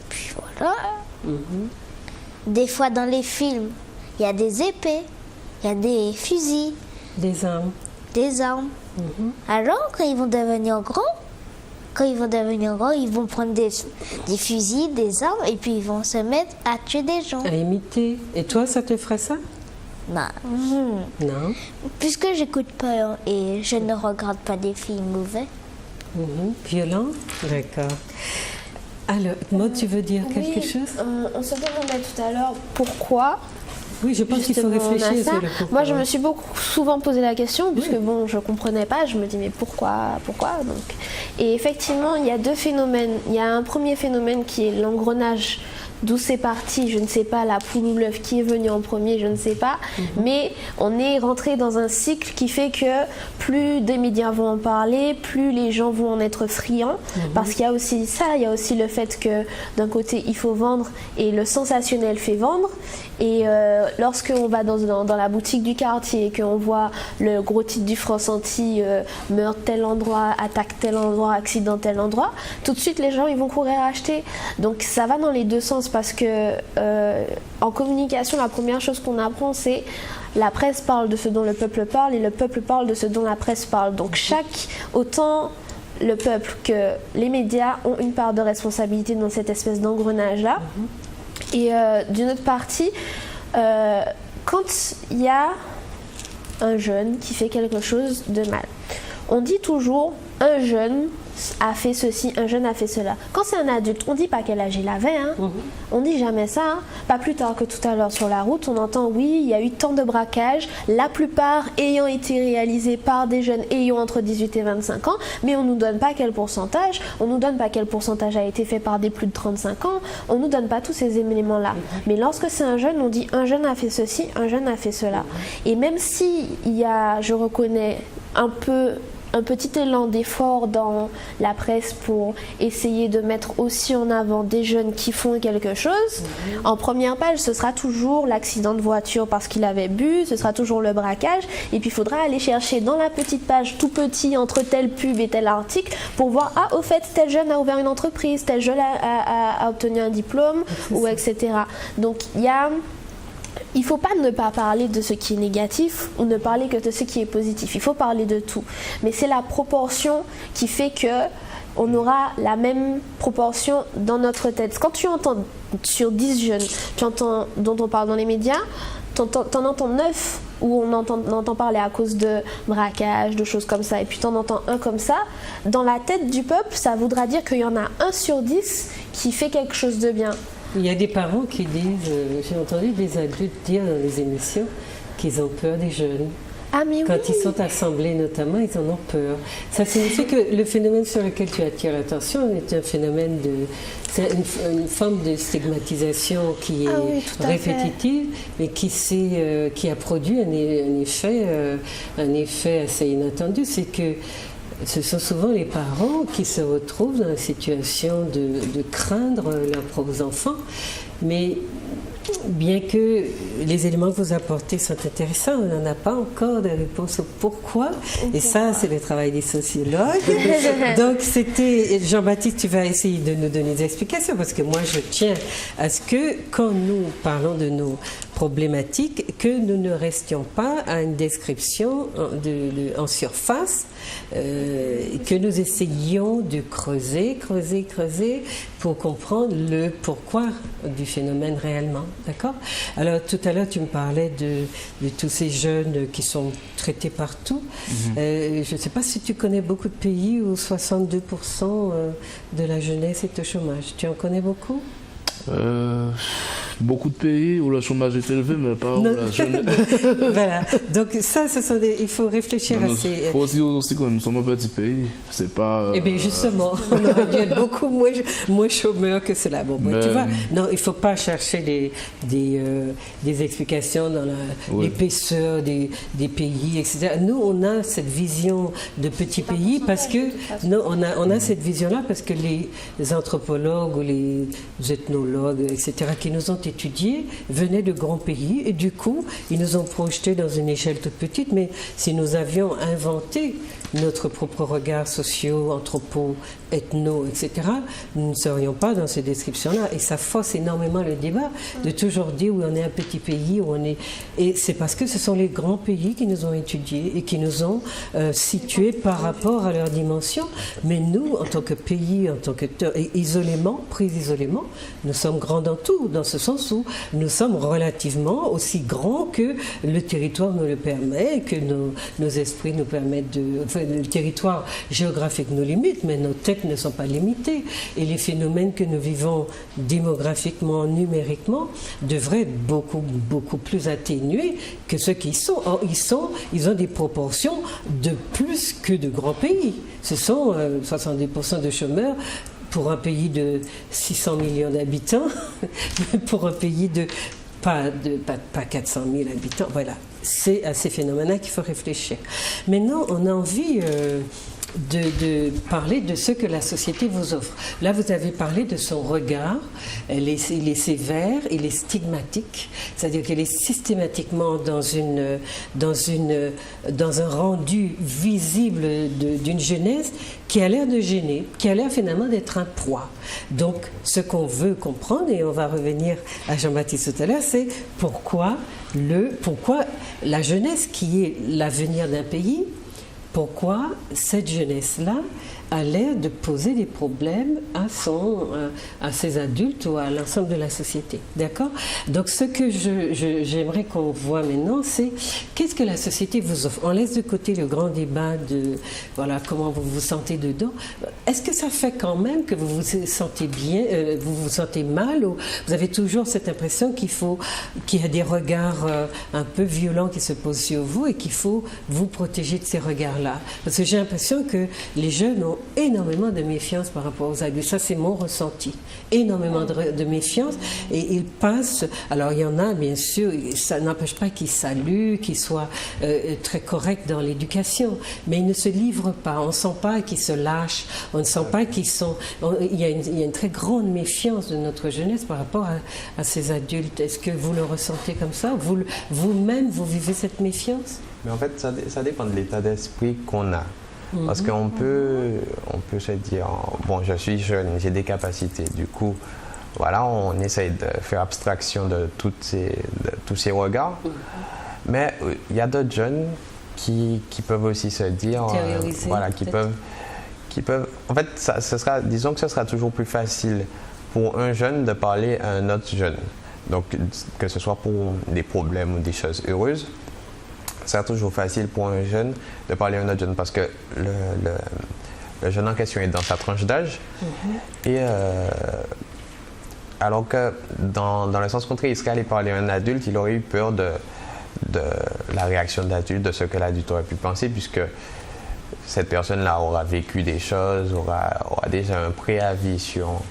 Puis voilà. Des fois dans les films, il y a des épées, il y a des fusils. Des armes. Des armes. Alors, quand ils vont devenir grands, ils vont prendre des fusils, des armes, et puis ils vont se mettre à tuer des gens. À imiter. Et toi, ça te ferait ça? Non. Non. Puisque j'écoute pas et je ne regarde pas des films mauvais. Violent? D'accord. Alors, Maud, tu veux dire quelque chose? On se demandait tout à l'heure pourquoi. Oui, je pense qu'il faut réfléchir sur le pourquoi. Moi, je me suis souvent posé la question, puisque bon, je ne comprenais pas, je me dis mais pourquoi donc. Et effectivement, il y a deux phénomènes. Il y a un premier phénomène qui est l'engrenage, d'où c'est parti, je ne sais pas, la poule ou l'œuf qui est venu en premier, je ne sais pas. Mais on est rentré dans un cycle qui fait que plus des médias vont en parler, plus les gens vont en être friands. Parce qu'il y a aussi ça, il y a aussi le fait que d'un côté, il faut vendre et le sensationnel fait vendre. Et lorsqu'on va dans la boutique du quartier et qu'on voit le gros titre du France-Anti, meurtre tel endroit, attaque tel endroit, accident tel endroit, tout de suite les gens ils vont courir acheter. Donc ça va dans les deux sens parce que en communication, la première chose qu'on apprend c'est la presse parle de ce dont le peuple parle et le peuple parle de ce dont la presse parle. Donc autant le peuple que les médias ont une part de responsabilité dans cette espèce d'engrenage-là. Et d'une autre partie, quand il y a un jeune qui fait quelque chose de mal, on dit toujours un jeune a fait ceci, un jeune a fait cela. Quand c'est un adulte, on ne dit pas quel âge il avait, on ne dit jamais ça. Pas plus tard que tout à l'heure sur la route, on entend oui, il y a eu tant de braquages, la plupart ayant été réalisés par des jeunes ayant entre 18 et 25 ans, mais on ne nous donne pas quel pourcentage, on ne nous donne pas quel pourcentage a été fait par des plus de 35 ans, on ne nous donne pas tous ces éléments-là. Mais lorsque c'est un jeune, on dit un jeune a fait ceci, un jeune a fait cela. Et même si il y a, je reconnais, un petit élan d'effort dans la presse pour essayer de mettre aussi en avant des jeunes qui font quelque chose. En première page, ce sera toujours l'accident de voiture parce qu'il avait bu, ce sera toujours le braquage, et puis il faudra aller chercher dans la petite page tout petit entre tel pub et tel article pour voir, ah au fait, tel jeune a ouvert une entreprise, tel jeune a obtenu un diplôme, ou etc. Donc il y a il ne faut pas ne pas parler de ce qui est négatif ou ne parler que de ce qui est positif. Il faut parler de tout. Mais c'est la proportion qui fait que on aura la même proportion dans notre tête. Quand tu entends sur 10 jeunes dont on parle dans les médias, t'en entends 9 où on entend parler à cause de braquage, de choses comme ça, et puis t'en entends un comme ça. Dans la tête du peuple, ça voudra dire qu'il y en a 1 sur 10 qui fait quelque chose de bien. Il y a des parents qui disent, j'ai entendu des adultes dire dans les émissions qu'ils ont peur des jeunes. Ah, mais Quand oui. ils sont assemblés notamment, ils en ont peur. Ça signifie que le phénomène sur lequel tu attires l'attention est un phénomène c'est une forme de stigmatisation qui est oui, tout à répétitive, mais qui a produit un effet assez inattendu. C'est que ce sont souvent les parents qui se retrouvent dans la situation de craindre leurs propres enfants, mais bien que les éléments que vous apportez sont intéressants, on n'en a pas encore de réponse au pourquoi. Et ça, c'est le travail des sociologues. Donc, c'était... Jean-Baptiste, tu vas essayer de nous donner des explications, parce que moi, je tiens à ce que, quand nous parlons de nos problématiques, que nous ne restions pas à une description en surface, que nous essayions de creuser pour comprendre le pourquoi du phénomène réellement. D'accord? Alors, tout à l'heure, tu me parlais de tous ces jeunes qui sont traités partout. Je ne sais pas si tu connais beaucoup de pays où 62% de la jeunesse est au chômage. Tu en connais beaucoup? Beaucoup de pays où le chômage est élevé, mais pas où la jeunesse. Voilà. Donc ça, il faut réfléchir à ces... Il faut aussi que nous sommes un petit pays. C'est pas... Eh bien, justement, on aurait dû être beaucoup moins chômeurs que cela. Bon, tu vois, non, il ne faut pas chercher des explications dans l'épaisseur des pays, etc. Nous, on a cette vision de petits pays parce que... Non, on a cette vision-là parce que les anthropologues ou les ethnologues, etc., qui nous ont étudiés venaient de grands pays et du coup, ils nous ont projetés dans une échelle toute petite, mais si nous avions inventé notre propre regard socio, anthropo, ethno, etc., nous ne serions pas dans ces descriptions-là. Et ça fausse énormément le débat de toujours dire où on est un petit pays, où on est... Et c'est parce que ce sont les grands pays qui nous ont étudiés et qui nous ont situés par rapport à leur dimension. Mais nous, en tant que pays, en tant que pris isolément, nous sommes grands dans tout, dans ce sens où nous sommes relativement aussi grands que le territoire nous le permet, que nos esprits nous permettent de... Enfin, le territoire géographique nous limite, mais nos têtes ne sont pas limitées. Et les phénomènes que nous vivons démographiquement, numériquement, devraient être beaucoup, beaucoup plus atténués que ceux qui sont. Or, ils ont des proportions de plus que de grands pays. Ce sont 70% de chômeurs pour un pays de 600 millions d'habitants, pour un pays de pas 400 000 habitants. Voilà, c'est à ces phénomènes-là qu'il faut réfléchir. Maintenant, on a envie de parler de ce que la société vous offre. Là, vous avez parlé de son regard. Il est sévère, il est stigmatique, c'est-à-dire qu'il est systématiquement dans un rendu visible d'une jeunesse qui a l'air de gêner, qui a l'air finalement d'être un poids. Donc, ce qu'on veut comprendre, et on va revenir à Jean-Baptiste tout à l'heure, c'est pourquoi la jeunesse qui est l'avenir d'un pays, pourquoi cette jeunesse-là a l'air de poser des problèmes à ses adultes ou à l'ensemble de la société. D'accord? Donc, ce que j'aimerais qu'on voit maintenant, c'est qu'est-ce que la société vous offre. On laisse de côté le grand débat de comment vous vous sentez dedans. Est-ce que ça fait quand même que vous vous sentez bien, vous vous sentez mal, ou vous avez toujours cette impression qu'il y a des regards un peu violents qui se posent sur vous et qu'il faut vous protéger de ces regards-là? Parce que j'ai l'impression que les jeunes ont énormément de méfiance par rapport aux adultes. Ça, c'est mon ressenti. Énormément de méfiance. Et ils passent... Alors, il y en a, bien sûr, ça n'empêche pas qu'ils saluent, qu'ils soient très corrects dans l'éducation. Mais ils ne se livrent pas. On ne sent pas qu'ils se lâchent. On ne sent pas qu'ils sont... Il y a une très grande méfiance de notre jeunesse par rapport à ces adultes. Est-ce que vous le ressentez comme ça? Vous-même, vous vivez cette méfiance? Mais en fait, ça dépend de l'état d'esprit qu'on a. Parce qu'on peut se dire, bon, je suis jeune, j'ai des capacités, du coup, voilà, on essaye de faire abstraction de tous ces regards. Mais il y a d'autres jeunes qui peuvent aussi se dire, voilà, qui peuvent, en fait, disons que ce sera toujours plus facile pour un jeune de parler à un autre jeune. Donc, que ce soit pour des problèmes ou des choses heureuses, c'est toujours facile pour un jeune de parler à un autre jeune parce que le jeune en question est dans sa tranche d'âge. Et alors que dans le sens contraire, il serait allé parler à un adulte, il aurait eu peur de la réaction de l'adulte, de ce que l'adulte aurait pu penser, puisque cette personne-là aura vécu des choses, aura déjà un préavis sur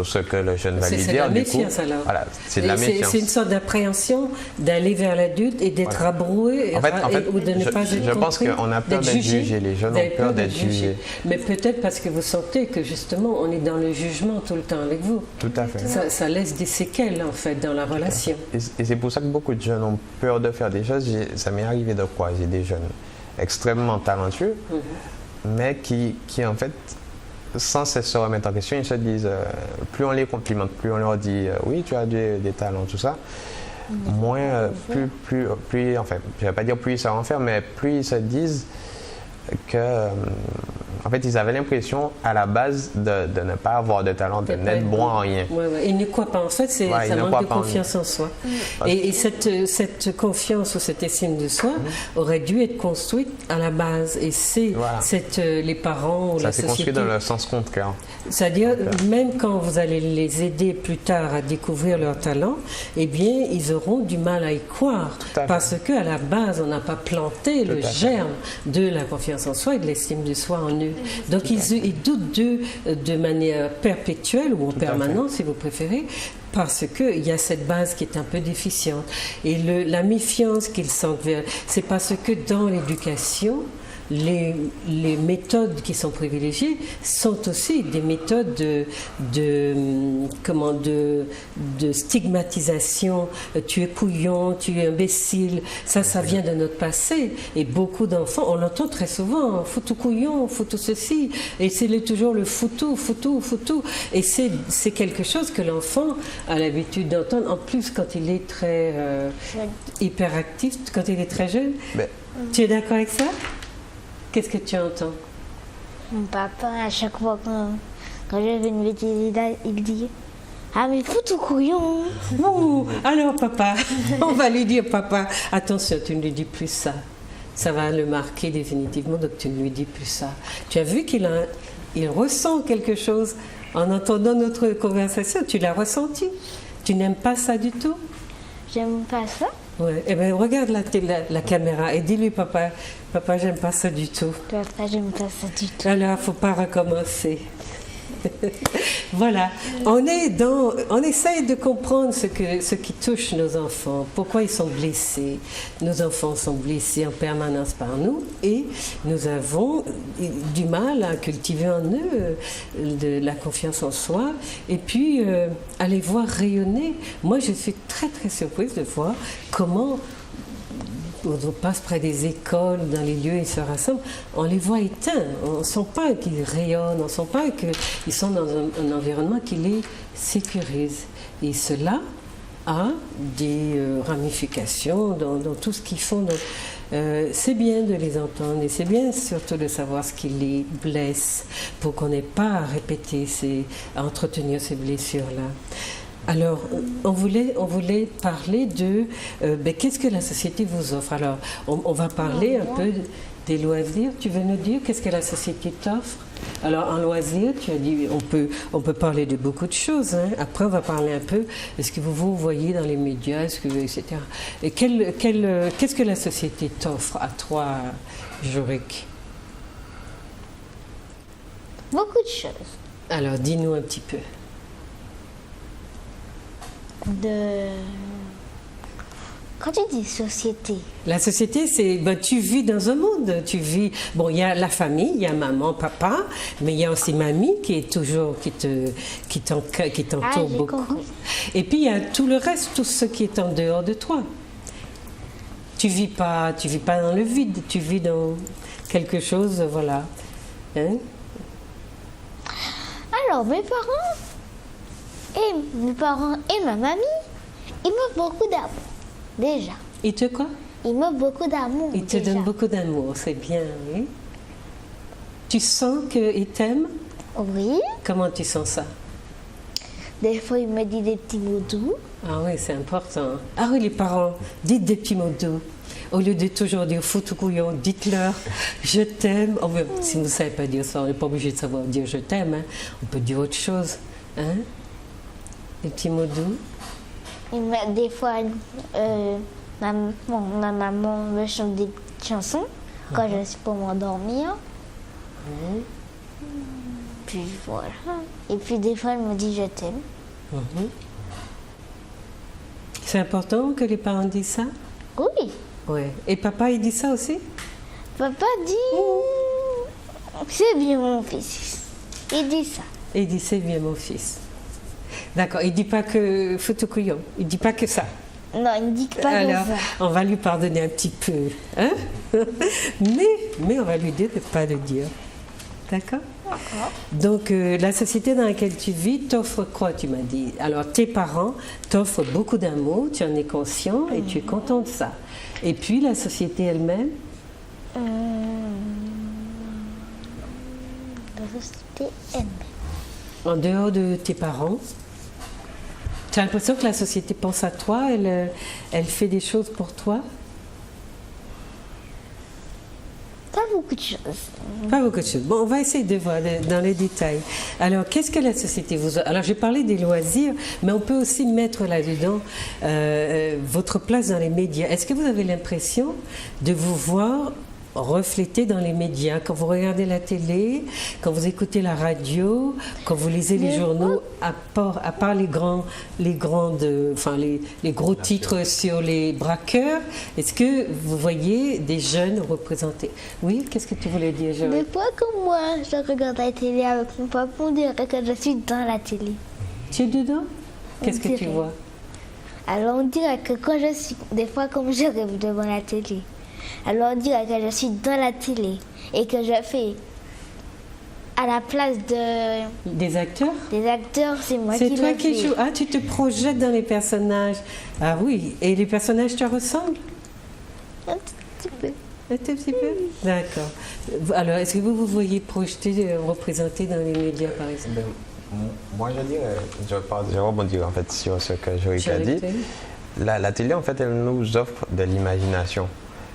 ce que le jeune va lui dire. C'est de la méfiance alors. Voilà, c'est de la méfiance. C'est une sorte d'appréhension d'aller vers l'adulte et d'être abroué en fait, ou de ne pas être compris. Je pense qu'on a peur d'être jugé. Les jeunes ont peur d'être jugés. Mais peut-être parce que vous sentez que justement on est dans le jugement tout le temps avec vous. Tout à fait. Ça laisse des séquelles en fait dans la relation. Et c'est pour ça que beaucoup de jeunes ont peur de faire des choses. Ça m'est arrivé de croiser des jeunes extrêmement talentueux, mais qui en fait, sans cesse se remettre en question, ils se disent, plus on les complimente, plus on leur dit oui, tu as des talents, tout ça, moins, plus, enfin, je ne vais pas dire plus ils savent en faire, mais plus ils se disent que, en fait, ils avaient l'impression à la base de ne pas avoir de talent, de n'être bon en rien. Ils ne croient pas. En fait, ça manque de confiance en soi. Et cette confiance ou cette estime de soi aurait dû être construite à la base. Et c'est les parents ou la société. Ça s'est construit dans le sens contraire. C'est-à-dire, même quand vous allez les aider plus tard à découvrir leur talent, eh bien, ils auront du mal à y croire. Parce qu'à la base, on n'a pas planté le germe de la confiance en soi et de l'estime de soi en eux. Donc ils doutent d'eux de manière perpétuelle ou en permanence, si vous préférez, parce qu'il y a cette base qui est un peu déficiente. Et la méfiance qu'ils sentent vers... C'est parce que dans l'éducation, les méthodes qui sont privilégiées sont aussi des méthodes de stigmatisation. Tu es couillon, tu es imbécile. Ça vient de notre passé. Et beaucoup d'enfants, on l'entend très souvent, foutu couillon, foutu ceci. Et c'est toujours le foutu. Et c'est quelque chose que l'enfant a l'habitude d'entendre. En plus, quand il est très hyperactif, quand il est très jeune. Tu es d'accord avec ça? Qu'est-ce que tu entends? Mon papa, à chaque fois quand je fais une bêtise, il dit « Ah mais fous tout couillon !» Bon, alors papa, on va lui dire papa, attention, tu ne lui dis plus ça. Ça va le marquer définitivement, donc tu ne lui dis plus ça. Tu as vu qu'il ressent quelque chose en entendant notre conversation, tu l'as ressenti. Tu n'aimes pas ça du tout? J'aime pas ça. Ouais. Eh bien, regarde la caméra et dis-lui, papa, j'aime pas ça du tout. Papa, j'aime pas ça du tout. Alors, faut pas recommencer. Voilà. On essaye de comprendre ce qui touche nos enfants, pourquoi ils sont blessés. Nos enfants sont blessés en permanence par nous et nous avons du mal à cultiver en eux de la confiance en soi et puis à les voir rayonner. Moi, je suis très très surprise de voir comment on passe près des écoles, dans les lieux, ils se rassemblent, on les voit éteints. On ne sent pas qu'ils rayonnent, on ne sent pas qu'ils sont dans un environnement qui les sécurise. Et cela a des ramifications dans tout ce qu'ils font. Donc, c'est bien de les entendre et c'est bien surtout de savoir ce qui les blesse pour qu'on n'ait pas à répéter, à entretenir ces blessures-là. Alors, on voulait parler de qu'est-ce que la société vous offre. Alors, on va parler un peu des loisirs. Tu veux nous dire qu'est-ce que la société t'offre? Alors, en loisirs, tu as dit on peut parler de beaucoup de choses. Hein. Après, on va parler un peu de ce que vous voyez dans les médias, etc. Et qu'est-ce que la société t'offre à toi, Jorik? Beaucoup de choses. Alors, dis-nous un petit peu. Quand tu dis société. La société, c'est tu vis dans un monde. Il y a la famille, il y a maman, papa, mais il y a aussi mamie qui est toujours qui t'entoure beaucoup. Compris. Et puis il y a tout le reste, tout ce qui est en dehors de toi. Tu vis pas dans le vide, tu vis dans quelque chose, voilà. Hein? Alors mes parents, Et mes parents et ma mamie, ils m'offrent beaucoup d'amour. Déjà. Et te quoi? Ils m'offrent beaucoup d'amour. Ils te donnent beaucoup d'amour, c'est bien, oui. Tu sens qu'ils t'aiment? Oui. Comment tu sens ça? Des fois, ils me disent des petits mots doux. Ah oui, c'est important. Ah oui, les parents, dites des petits mots doux. Au lieu de toujours dire foutu couillon, dites-leur je t'aime. Oh, si vous ne savez pas dire ça, on n'est pas obligé de savoir dire je t'aime. Hein. On peut dire autre chose. Hein? Des petits mots doux. Des fois, ma maman me chante des petites chansons quand je suis pour m'endormir. Puis voilà. Et puis des fois, elle me dit je t'aime. C'est important que les parents disent ça? Oui. Ouais. Et papa, il dit ça aussi? Papa dit c'est bien mon fils. Il dit ça. Il dit c'est bien mon fils. D'accord. Il dit pas que foutu couillon. Il dit pas que ça. Non, il ne dit pas Alors, que ça. on va lui pardonner un petit peu. Hein? mais on va lui dire de ne pas le dire. D'accord? Donc, la société dans laquelle tu vis t'offre quoi, tu m'as dit? Alors, tes parents t'offrent beaucoup d'amour, tu en es conscient et tu es content de ça. Et puis, la société elle-même? La société elle-même. En dehors de tes parents, tu as l'impression que la société pense à toi, elle fait des choses pour toi? Pas beaucoup de choses. Pas beaucoup de choses. Bon, on va essayer de voir dans les détails. Alors, qu'est-ce que la société vous offre? Alors, j'ai parlé des loisirs, mais on peut aussi mettre là-dedans votre place dans les médias. Est-ce que vous avez l'impression de vous voir reflété dans les médias, quand vous regardez la télé, quand vous écoutez la radio, quand vous lisez les journaux, à part les gros titres sur les braqueurs, est-ce que vous voyez des jeunes représentés? Oui, qu'est-ce que tu voulais dire, Joël? Des fois, comme moi, je regarde la télé avec mon papa, on dirait que je suis dans la télé. Tu es dedans? Qu'est-ce que tu vois? Alors, on dirait que quand je suis, des fois, comme je rêve devant la télé, alors on dirait que je suis dans la télé et que je fais à la place des acteurs, c'est moi qui c'est toi le qui fais. joues. Ah, tu te projettes dans les personnages. Ah oui, et les personnages te ressemblent? Un petit peu. Un tout petit peu? D'accord. Alors, est-ce que vous vous voyez projeté, représenté dans les médias, par exemple? Moi, je dirais, je rebondis en fait sur ce que Jorika a dit. La télé, en fait, elle nous offre de l'imagination.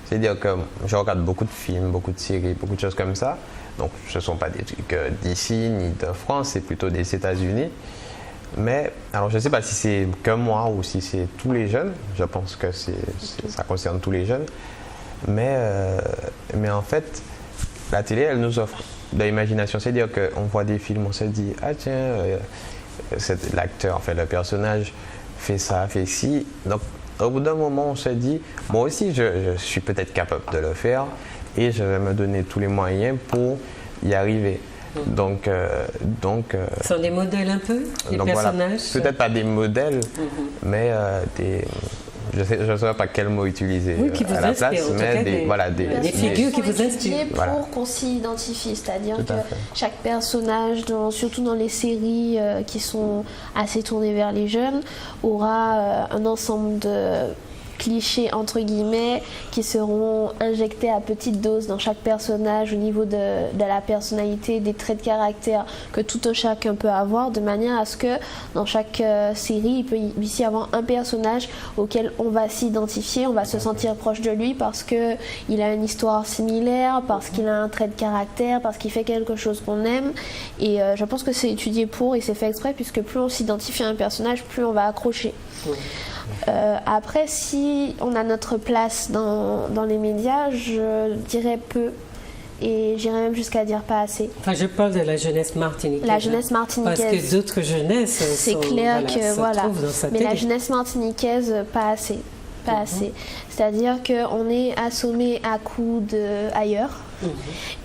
C'est-à-dire que je regarde beaucoup de films, beaucoup de séries, beaucoup de choses comme ça. Donc, ce ne sont pas des trucs d'ici ni de France, c'est plutôt des États-Unis. Mais, alors je ne sais pas si c'est que moi ou si c'est tous les jeunes. Je pense que ça concerne tous les jeunes. Mais en fait, la télé, elle nous offre de l'imagination. C'est-à-dire qu'on voit des films, on se dit, ah tiens, l'acteur, en fait, le personnage fait ça, fait ci. Donc, au bout d'un moment, on se dit, moi aussi, je suis peut-être capable de le faire et je vais me donner tous les moyens pour y arriver. Donc, ce sont des modèles un peu, les personnages. Voilà, peut-être pas des modèles, mais je ne sais pas quel mot utiliser à la place, mais des figures qui vous inspirent. Pour qu'on s'y identifie, c'est-à-dire que chaque personnage, surtout dans les séries qui sont assez tournées vers les jeunes, aura un ensemble de clichés entre guillemets qui seront injectés à petite dose dans chaque personnage au niveau de la personnalité, des traits de caractère que tout un chacun peut avoir, de manière à ce que dans chaque série il peut ici avoir un personnage auquel on va s'identifier, on va se sentir proche de lui parce que il a une histoire similaire, parce qu'il a un trait de caractère, parce qu'il fait quelque chose qu'on aime, et je pense que c'est étudié pour et c'est fait exprès, puisque plus on s'identifie à un personnage, plus on va accrocher. Après, si on a notre place dans les médias, je dirais peu, et j'irais même jusqu'à dire pas assez. Enfin, je parle de la jeunesse martiniquaise. La jeunesse martiniquaise. Parce que d'autres jeunesses c'est clair que voilà. Mais télé. la jeunesse martiniquaise, pas assez. Pas assez. C'est-à-dire qu'on est assommé à coups ailleurs,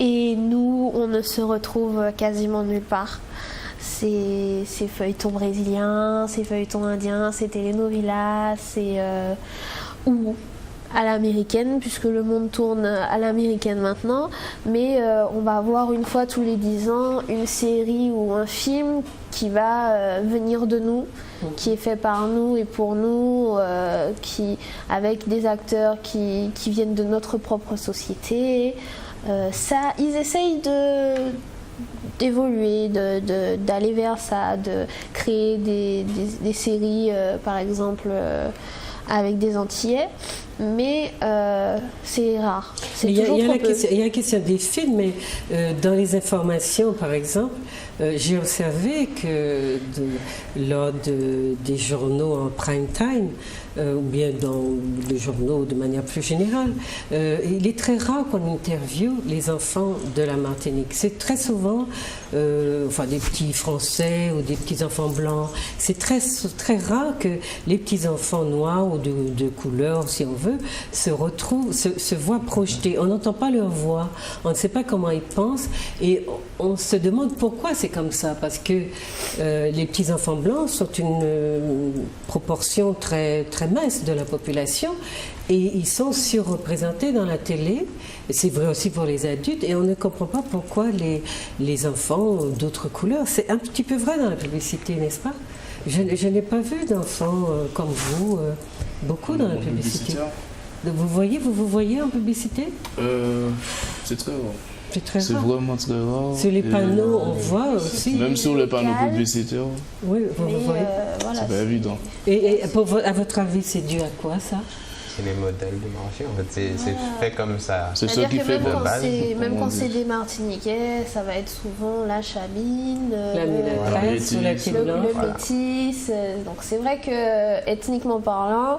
et nous, on ne se retrouve quasiment nulle part. Ces feuilletons brésiliens, ces feuilletons indiens, ces telenovelas, où à l'américaine, puisque le monde tourne à l'américaine maintenant, mais on va avoir une fois tous les 10 ans une série ou un film qui va venir de nous, qui est fait par nous et pour nous, avec des acteurs qui viennent de notre propre société. Ils essayent d'évoluer, d'aller vers ça, de créer des séries, par exemple, avec des Antillais, mais c'est rare. Il y a la question des films, mais dans les informations, par exemple, j'ai observé que lors des journaux en prime time, ou bien dans les journaux de manière plus générale, il est très rare qu'on interviewe les enfants de la Martinique. C'est très souvent des petits Français ou des petits enfants blancs. C'est très, très rare que les petits enfants noirs ou de couleur, si on veut, se voient projetés. On n'entend pas leur voix, on ne sait pas comment ils pensent et on se demande pourquoi c'est comme ça, parce que les petits enfants blancs sont une proportion très, très mince de la population et ils sont surreprésentés dans la télé. C'est vrai aussi pour les adultes et on ne comprend pas pourquoi les enfants d'autres couleurs. C'est un petit peu vrai dans la publicité, n'est-ce pas? Je n'ai pas vu d'enfants comme vous, beaucoup dans la publicité. Vous voyez en publicité? C'est très rare. C'est très rare. C'est vraiment très rare. Sur les panneaux, on voit aussi. Même sur les panneaux publicitaires. Oui, vous voyez. Voilà, c'est pas évident. Et à votre avis, c'est dû à quoi ça? C'est les modèles de marché, en fait, c'est fait comme ça. C'est ce qui fait de base. Même quand c'est des Martiniquais, ça va être souvent la chabine, la mélatresse, le métis. Donc c'est vrai que, ethniquement parlant,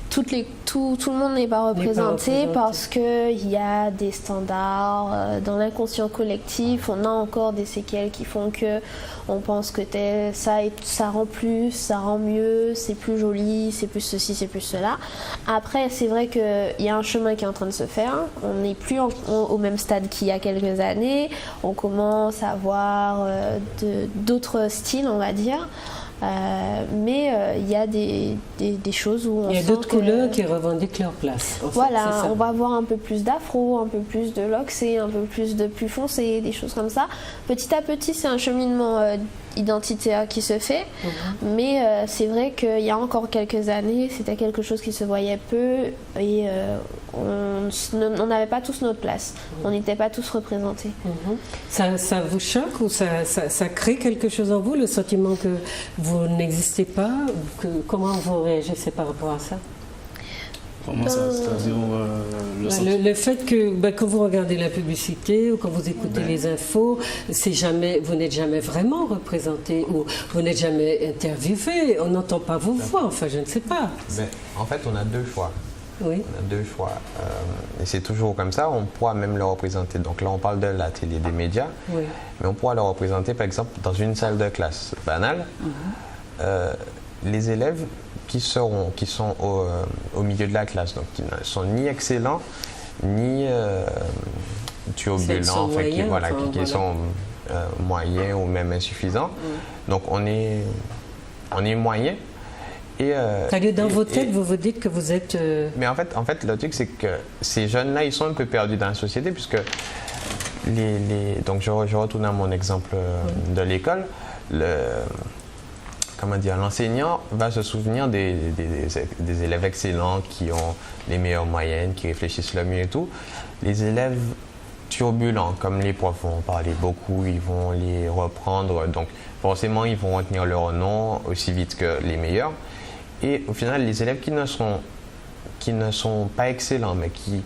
tout le monde n'est pas représenté parce qu'il y a des standards dans l'inconscient collectif. On a encore des séquelles qui font que on pense que ça rend plus, ça rend mieux, c'est plus joli, c'est plus ceci, c'est plus cela. Après, c'est vrai qu'il y a un chemin qui est en train de se faire. On n'est plus au même stade qu'il y a quelques années. On commence à avoir d'autres styles, on va dire. Mais il y a des choses où on il y a d'autres couleurs qui revendiquent leur place. Voilà, on va avoir un peu plus d'afro, un peu plus de loxé, un peu plus de plus foncé, des choses comme ça. Petit à petit, c'est un cheminement identitaire qui se fait, mais c'est vrai qu'il y a encore quelques années, c'était quelque chose qui se voyait peu et on n'avait pas tous notre place, on n'était pas tous représentés. Ça vous choque ou ça crée quelque chose en vous, le sentiment que vous n'existez pas? Comment vous réagissez par rapport à ça? Comment ça? C'est-à-dire le fait que quand vous regardez la publicité ou quand vous écoutez les infos, vous n'êtes jamais vraiment représenté ou vous n'êtes jamais interviewé, on n'entend pas vos voix, enfin je ne sais pas. Mais en fait, on a deux choix. Oui. On a deux choix. Et c'est toujours comme ça, on pourra même le représenter. Donc là, on parle de la télé, des médias, mais on pourra le représenter, par exemple, dans une salle de classe banale. Les élèves qui sont au milieu de la classe, donc qui ne sont ni excellents, ni turbulents, qui sont moyens ou même insuffisants. Donc on est moyen. Dans vos têtes, vous vous dites que vous êtes... Mais en fait, le truc, c'est que ces jeunes-là, ils sont un peu perdus dans la société, puisque donc je retourne à mon exemple de l'école. L'enseignant va se souvenir des élèves excellents qui ont les meilleures moyennes, qui réfléchissent le mieux et tout. Les élèves turbulents, comme les profs vont parler beaucoup, ils vont les reprendre, donc forcément ils vont retenir leur nom aussi vite que les meilleurs. Et au final, les élèves qui ne sont pas excellents, mais qui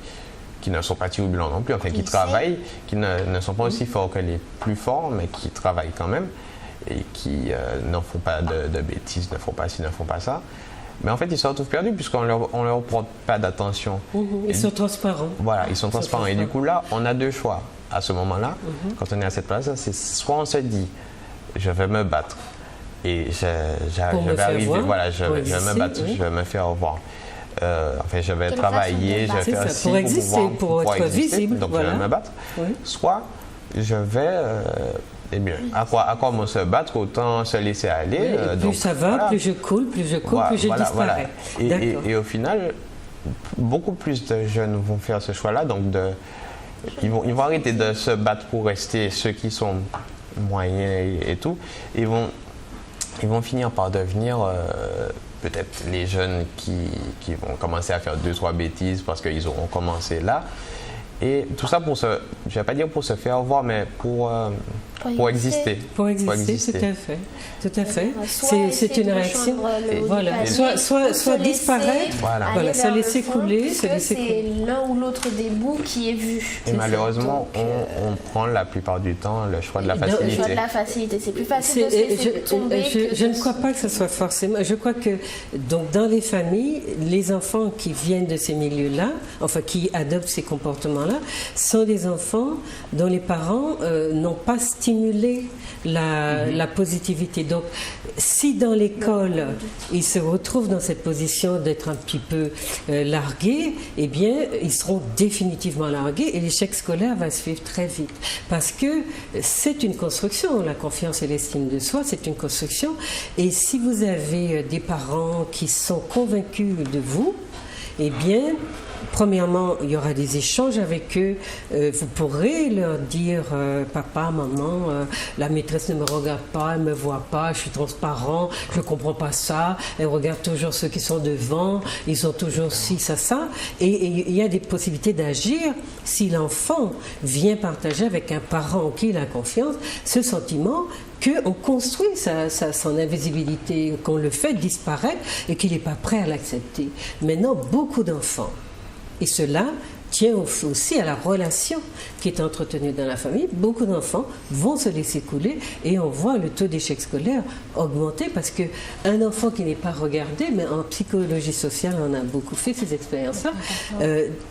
ne sont pas turbulents non plus, enfin qui travaillent, qui ne sont pas aussi forts que les plus forts, mais qui travaillent quand même, et qui n'en font pas de bêtises, ne font pas ci, ne font pas ça. Mais en fait, ils se retrouvent perdus puisqu'on leur porte pas d'attention. Ils sont transparents. Voilà, ils sont transparents. Et du coup, là, on a deux choix à ce moment-là. Quand on est à cette place-là, c'est soit on se dit, je vais me battre et je vais arriver, voilà, je vais me battre, je vais me faire voir. Je vais travailler, je vais faire ci pour être visible. Donc, je vais me battre. Soit je vais... à quoi on se battre, autant se laisser aller. Plus ça va, plus je coule, plus je disparais. Et au final, beaucoup plus de jeunes vont faire ce choix-là, donc ils vont arrêter de se battre pour rester ceux qui sont moyens et tout. Ils vont finir par devenir peut-être les jeunes qui vont commencer à faire 2-3 bêtises parce qu'ils auront commencé là. Et tout ça je ne vais pas dire pour se faire voir, mais pour exister. Pour exister, tout à fait. Tout à fait. C'est une réaction. Voilà. Soit disparaître, voilà, se laisser couler, se laisser couler. C'est l'un ou l'autre des bouts qui est vu. Et malheureusement, on prend la plupart du temps le choix de la facilité. Le choix de la facilité, c'est plus facile de se laisser tomber. Je ne crois pas que ce soit forcément. Je crois que donc dans les familles, les enfants qui viennent de ces milieux-là, enfin qui adoptent ces comportements-là, sont des enfants dont les parents n'ont pas stimulé la positivité. Donc, si dans l'école, ils se retrouvent dans cette position d'être un petit peu largués, eh bien, ils seront définitivement largués et l'échec scolaire va suivre très vite. Parce que c'est une construction, la confiance et l'estime de soi, c'est une construction. Et si vous avez des parents qui sont convaincus de vous, eh bien, premièrement, il y aura des échanges avec eux. Vous pourrez leur dire papa, maman, la maîtresse ne me regarde pas, elle ne me voit pas, je suis transparent, je ne comprends pas ça. Elle regarde toujours ceux qui sont devant, ils sont toujours ci, ça. Et il y a des possibilités d'agir si l'enfant vient partager avec un parent en qui il a confiance ce sentiment qu'on construit son invisibilité, qu'on le fait disparaître et qu'il n'est pas prêt à l'accepter. Maintenant, beaucoup d'enfants, et cela tient aussi à la relation qui est entretenue dans la famille, beaucoup d'enfants vont se laisser couler et on voit le taux d'échec scolaire augmenter parce qu'un enfant qui n'est pas regardé, mais en psychologie sociale, on a beaucoup fait ces expériences-là,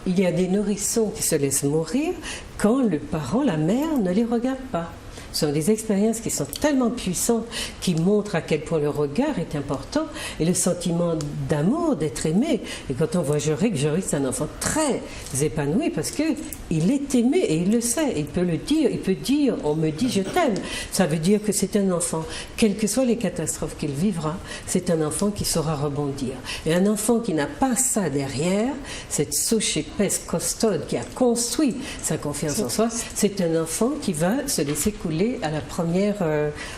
il y a des nourrissons qui se laissent mourir quand le parent, la mère, ne les regarde pas. Ce sont des expériences qui sont tellement puissantes, qui montrent à quel point le regard est important et le sentiment d'amour, d'être aimé. Et quand on voit Jorik, c'est un enfant très épanoui parce qu'il est aimé et il le sait. Il peut le dire, il peut dire, on me dit je t'aime. Ça veut dire que c'est un enfant, quelles que soient les catastrophes qu'il vivra, c'est un enfant qui saura rebondir. Et un enfant qui n'a pas ça derrière, cette souche épaisse, costaude, qui a construit sa confiance en soi, c'est un enfant qui va se laisser couler à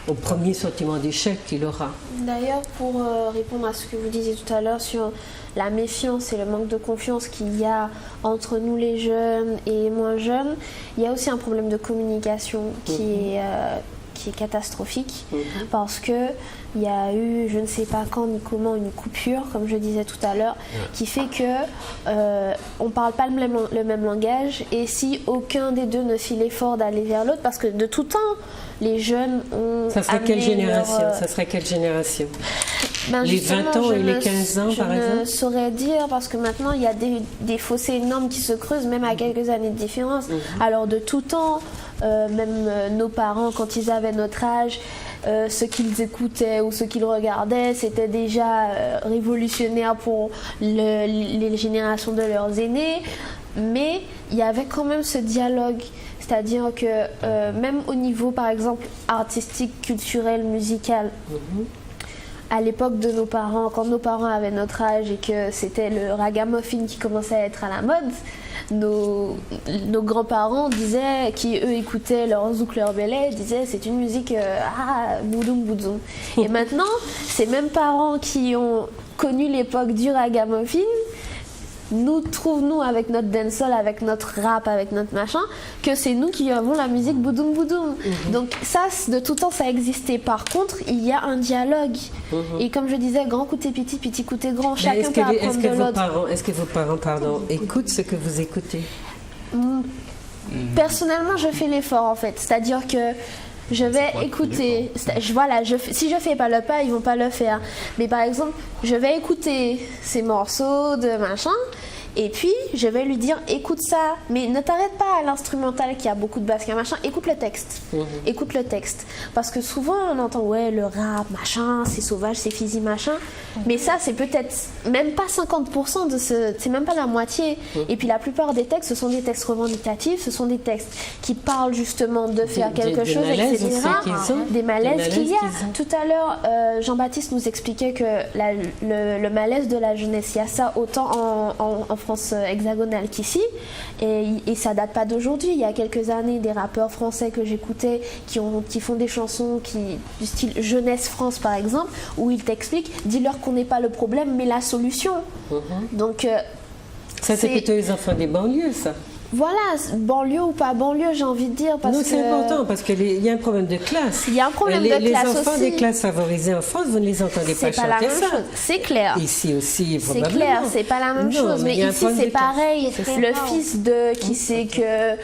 au premier sentiment d'échec qu'il aura. D'ailleurs, pour répondre à ce que vous disiez tout à l'heure sur la méfiance et le manque de confiance qu'il y a entre nous les jeunes et les moins jeunes, il y a aussi un problème de communication qui est catastrophique parce que il y a eu, je ne sais pas quand ni comment, une coupure, comme je disais tout à l'heure, qui fait que on ne parle pas le même langage et si aucun des deux ne fit l'effort d'aller vers l'autre, parce que de tout temps, les jeunes ont Ça serait quelle génération Ça serait quelle génération les 20 ans et les 15 ans, par exemple? Je ne saurais dire, parce que maintenant, il y a des fossés énormes qui se creusent, même à quelques années de différence. Alors, de tout temps, même nos parents, quand ils avaient notre âge, ce qu'ils écoutaient ou ce qu'ils regardaient, c'était déjà révolutionnaire pour les générations de leurs aînés. Mais il y avait quand même ce dialogue. C'est-à-dire que même au niveau, par exemple, artistique, culturel, musical, à l'époque de nos parents, quand nos parents avaient notre âge et que c'était le ragamuffin qui commençait à être à la mode, nos grands-parents disaient, qui eux écoutaient leur zouk, leur belay, disaient c'est une musique boudoum boudoum. Et maintenant, ces mêmes parents qui ont connu l'époque du ragamuffin nous trouvons, avec notre dancehall, avec notre rap, avec notre machin, que c'est nous qui avons la musique boudoum boudoum. Donc ça, de tout temps, ça existait. Par contre, il y a un dialogue. Et comme je disais, grand côté petit, petit côté grand, chacun peut apprendre de l'autre. Est-ce que vos parents, écoutent ce que vous écoutez? Personnellement, je fais l'effort, en fait. C'est-à-dire que je vais écouter, voilà, si je fais pas le pas, ils vont pas le faire. Mais par exemple, je vais écouter ces morceaux de machin Et puis, je vais lui dire, écoute ça, mais ne t'arrête pas à l'instrumental qui a beaucoup de basses, machin, écoute le texte. Écoute le texte. Parce que souvent, on entend, ouais, le rap, machin, c'est sauvage, c'est physique, machin. Mais ça, c'est peut-être même pas 50% de ce... C'est même pas la moitié. Et puis, la plupart des textes, ce sont des textes revendicatifs, ce sont des textes qui parlent justement de faire quelque chose, etc. Des malaises qu'il y a. Tout à l'heure, Jean-Baptiste nous expliquait que le malaise de la jeunesse, il y a ça autant en France hexagonale qu'ici, et ça date pas d'aujourd'hui. Il y a quelques années, des rappeurs français que j'écoutais qui font des chansons du style Jeunesse France par exemple, où ils t'expliquent, dis-leur qu'on n'est pas le problème mais la solution. Donc ça c'est plutôt les enfants des banlieues, ça. Voilà, banlieue ou pas banlieue, j'ai envie de dire. Non, c'est important parce qu'il y a un problème de classe. Il y a un problème de classe aussi. Les enfants des classes favorisées en France, vous ne les entendez pas chanter ça. C'est pas la même chose, c'est clair. Ici aussi, probablement. C'est clair, c'est pas la même chose. Mais ici, c'est pareil. Le fils qui sait que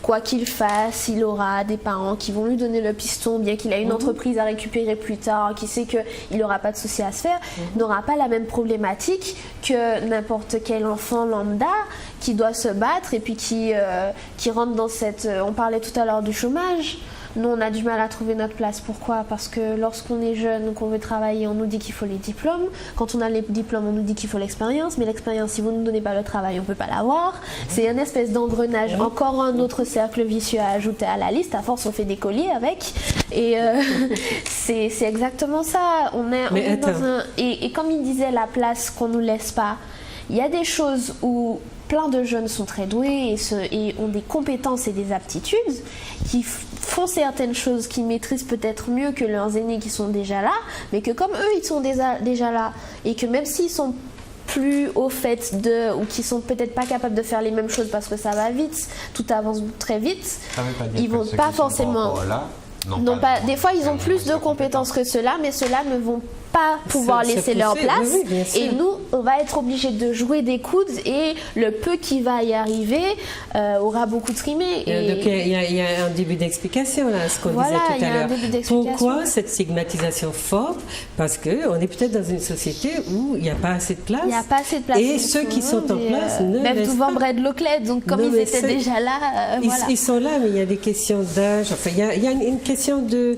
quoi qu'il fasse, il aura des parents qui vont lui donner le piston, bien qu'il ait une entreprise à récupérer plus tard, qui sait qu'il n'aura pas de souci à se faire, n'aura pas la même problématique que n'importe quel enfant lambda qui doit se battre et puis qui rentre dans cette... On parlait tout à l'heure du chômage. Nous, on a du mal à trouver notre place. Pourquoi ? Parce que lorsqu'on est jeune, qu'on veut travailler, on nous dit qu'il faut les diplômes. Quand on a les diplômes, on nous dit qu'il faut l'expérience. Mais l'expérience, si vous ne nous donnez pas le travail, on ne peut pas l'avoir. C'est une espèce d'engrenage. Encore un autre cercle vicieux à ajouter à la liste. À force, on fait des colliers avec. Et c'est exactement ça. On est dans un... Et comme il disait, la place qu'on ne nous laisse pas, il y a des choses où plein de jeunes sont très doués et ont des compétences et des aptitudes, qui font certaines choses qu'ils maîtrisent peut-être mieux que leurs aînés qui sont déjà là, mais que comme eux, ils sont déjà là, et que même s'ils sont plus au fait ou qui sont peut-être pas capables de faire les mêmes choses parce que ça va vite, tout avance très vite, ils vont pas forcément... Non, pas, des fois, ils ont plus de compétences que ceux-là, mais ceux-là ne vont pas pouvoir laisser leur place. Et nous, on va être obligés de jouer des coudes et le peu qui va y arriver aura beaucoup trimé. Donc, il y a un début d'explication là, ce qu'on disait tout à l'heure. Pourquoi cette stigmatisation forte ? Parce qu'on est peut-être dans une société où il n'y a pas assez de place. Il n'y a pas assez de place. Et ceux qui sont en place ne même laissent devant pas. Brad Loclet, donc comme ils étaient déjà là, voilà. Ils sont là, mais il y a des questions d'âge. Enfin, il y a une question de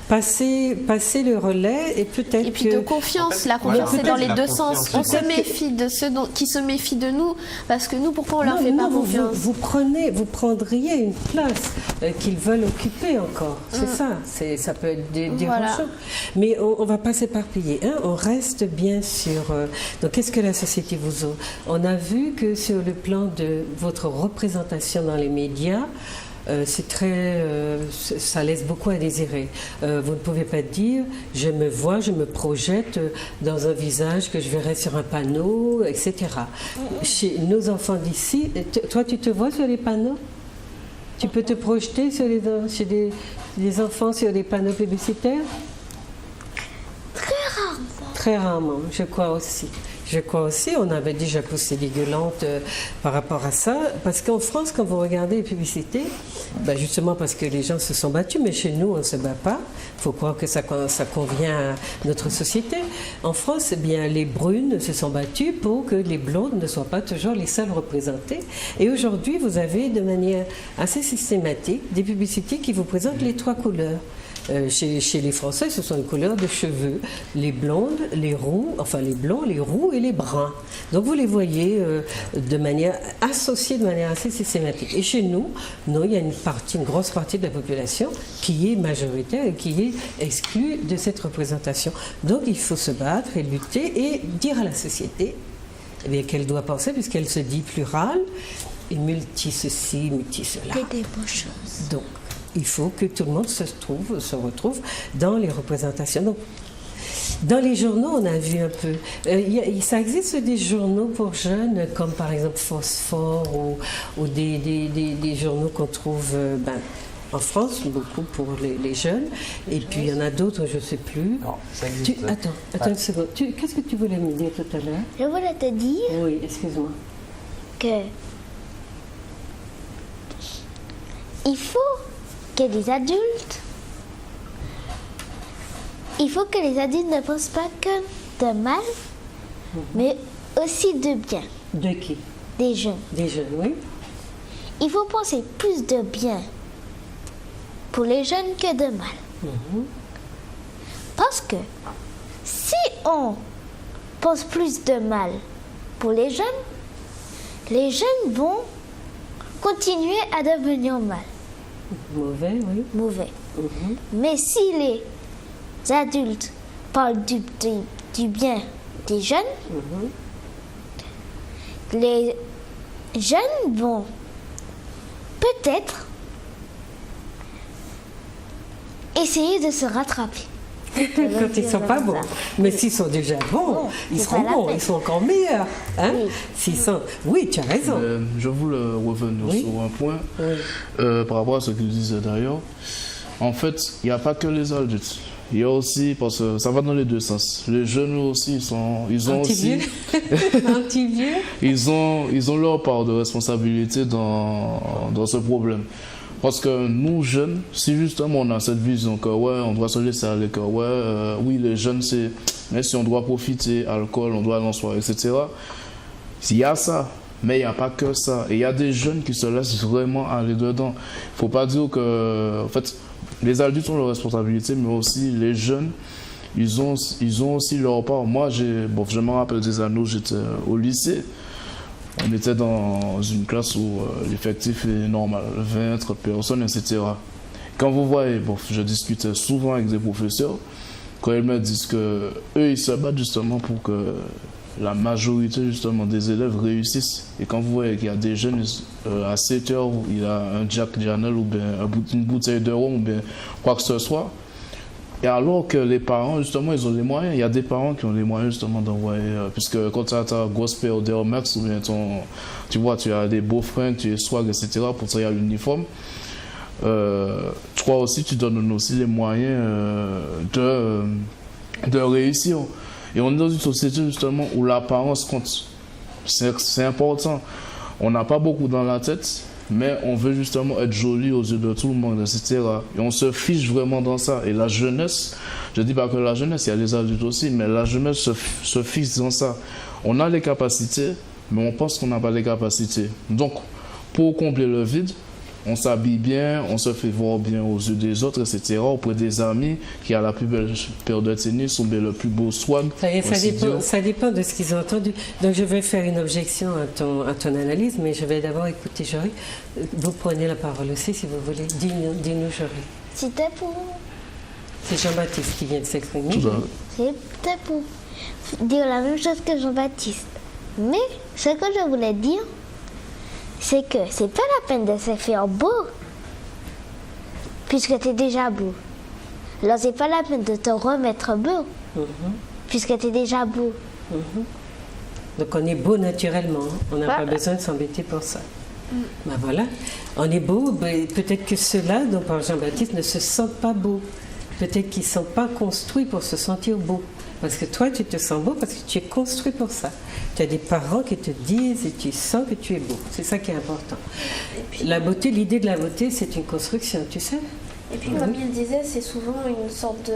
passer le relais et peut-être. Et puis de confiance, la confiance c'est dans les deux sens. On se méfie de ceux qui se méfient de nous, parce que nous, pourquoi on leur fait pas confiance ? Vous prendriez une place qu'ils veulent occuper encore. C'est ça. Ça peut être dérangeant. Mais on va pas s'éparpiller. On reste bien sur. Donc, qu'est-ce que la société vous offre ? On a vu que sur le plan de votre représentation dans les médias, c'est très, ça laisse beaucoup à désirer. Vous ne pouvez pas dire, je me projette dans un visage que je verrai sur un panneau, etc. Chez nos enfants d'ici, toi tu te vois sur les panneaux ? Tu peux te projeter chez des enfants sur des panneaux publicitaires ? Très rarement. Très rarement, je crois aussi. On avait déjà poussé des gueulantes par rapport à ça, parce qu'en France, quand vous regardez les publicités, justement parce que les gens se sont battus, mais chez nous, on ne se bat pas. Il faut croire que ça convient à notre société. En France, les brunes se sont battues pour que les blondes ne soient pas toujours les seules représentées. Et aujourd'hui, vous avez de manière assez systématique des publicités qui vous présentent les trois couleurs. Chez les Français, ce sont les couleurs de cheveux, les blondes, les roux, enfin les blonds, les roux et les bruns. Donc vous les voyez associés de manière assez systématique. Et chez nous, non, il y a une grosse partie de la population qui est majoritaire et qui est exclue de cette représentation. Donc il faut se battre et lutter et dire à la société qu'elle doit penser, puisqu'elle se dit plurale, et multi-ceci, multi-cela. Et des bonnes choses. Donc, il faut que tout le monde se retrouve dans les représentations. Donc, dans les journaux, on a vu un peu. Ça existe des journaux pour jeunes, comme par exemple Phosphore ou des journaux qu'on trouve en France, beaucoup pour les jeunes. Et puis, il y en a d'autres, je ne sais plus. Non, ça existe. Attends une seconde. Qu'est-ce que tu voulais me dire tout à l'heure ? Je voulais te dire Oui, excuse-moi. que il faut que les adultes ne pensent pas que de mal, mais aussi de bien De qui? des jeunes. Des jeunes, oui. Il faut penser plus de bien pour les jeunes que de mal. Parce que si on pense plus de mal pour les jeunes vont continuer à devenir mal, Mauvais, oui. mauvais. Mais si les adultes parlent du bien des jeunes, les jeunes vont peut-être essayer de se rattraper. Quand ils sont pas bons. Mais s'ils sont déjà bons, ils c'est seront pas la bons, peine. ils sont encore meilleurs. Hein? Oui. S'ils sont... Oui, tu as raison. Je voulais revenir Oui. sur un point Oui. par rapport à ce qu'il disait d'ailleurs. En fait, il n'y a pas que les adultes. Il y a aussi, parce que ça va dans les deux sens. Les jeunes aussi, ils ont aussi, Anti-vieux. ils ont leur part de responsabilité dans ce problème. Parce que nous, jeunes, si justement on a cette vision que ouais, on doit se laisser aller, que ouais, oui, les jeunes, c'est... Mais si on doit profiter, alcool, on doit aller en soirée, etc. Il y a ça, mais il n'y a pas que ça. Et il y a des jeunes qui se laissent vraiment aller dedans. Il ne faut pas dire que... En fait, les adultes ont leur responsabilité, mais aussi les jeunes, ils ont aussi leur part. Moi, je me rappelle des années où j'étais au lycée. On était dans une classe où l'effectif est normal, 20, 30 personnes, etc. Quand vous voyez, je discutais souvent avec des professeurs, quand ils me disent que eux, ils se battent justement pour que la majorité justement des élèves réussissent. Et quand vous voyez qu'il y a des jeunes à 7 heures, il a un Jack Daniel ou bien une bouteille de rhum ou bien quoi que ce soit, et alors que les parents, justement, ils ont les moyens. Il y a des parents qui ont les moyens, justement, d'envoyer... puisque quand tu as ta grosse paire d'Air Max, ou bien tu vois, tu as des beaux fringues, tu es swag, etc., pour ça, il y a l'uniforme. Je crois aussi tu donnes aussi les moyens de réussir. Et on est dans une société, justement, où l'apparence compte. C'est important. On n'a pas beaucoup dans la tête, mais on veut justement être joli aux yeux de tout le monde, etc. Et on se fiche vraiment dans ça. Et la jeunesse, je ne dis pas que la jeunesse, il y a les adultes aussi, mais la jeunesse se fiche dans ça. On a les capacités, mais on pense qu'on n'a pas les capacités. Donc, pour combler le vide, on s'habille bien, on se fait voir bien aux yeux des autres, etc. Auprès des amis qui a la plus belle paire de tennis ou bien le plus beau swag. Ça dépend de ce qu'ils ont entendu. Donc je vais faire une objection à ton analyse, mais je vais d'abord écouter Jory. Vous prenez la parole aussi si vous voulez. Dis-nous Jory. C'était pour... C'est Jean-Baptiste qui vient de s'exprimer. C'était pour dire la même chose que Jean-Baptiste. Mais ce que je voulais dire, c'est que c'est pas la peine de se faire beau, puisque tu es déjà beau. Alors c'est pas la peine de te remettre beau, puisque tu es déjà beau. Donc on est beau naturellement, hein. On n'a Voilà. pas besoin de s'embêter pour ça. Ben voilà, on est beau, ben, peut-être que ceux-là dont parle Jean-Baptiste ne se sentent pas beaux. Peut-être qu'ils ne sont pas construits pour se sentir beaux. Parce que toi, tu te sens beau parce que tu es construit pour ça. Tu as des parents qui te disent et tu sens que tu es beau. C'est ça qui est important. La beauté, l'idée de la beauté, c'est une construction, tu sais. Et puis comme il disait, c'est souvent une sorte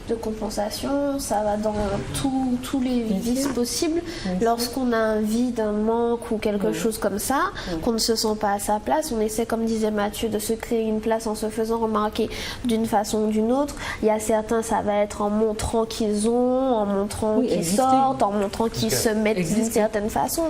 de compensation, ça va dans tous les vices possibles. Lorsqu'on a un vide, un manque ou quelque chose comme ça, qu'on ne se sent pas à sa place, on essaie, comme disait Mathieu, de se créer une place en se faisant remarquer d'une façon ou d'une autre. Il y a certains, ça va être en montrant qu'ils ont, en montrant qu'ils sortent, en montrant qu'ils se mettent d'une certaine façon.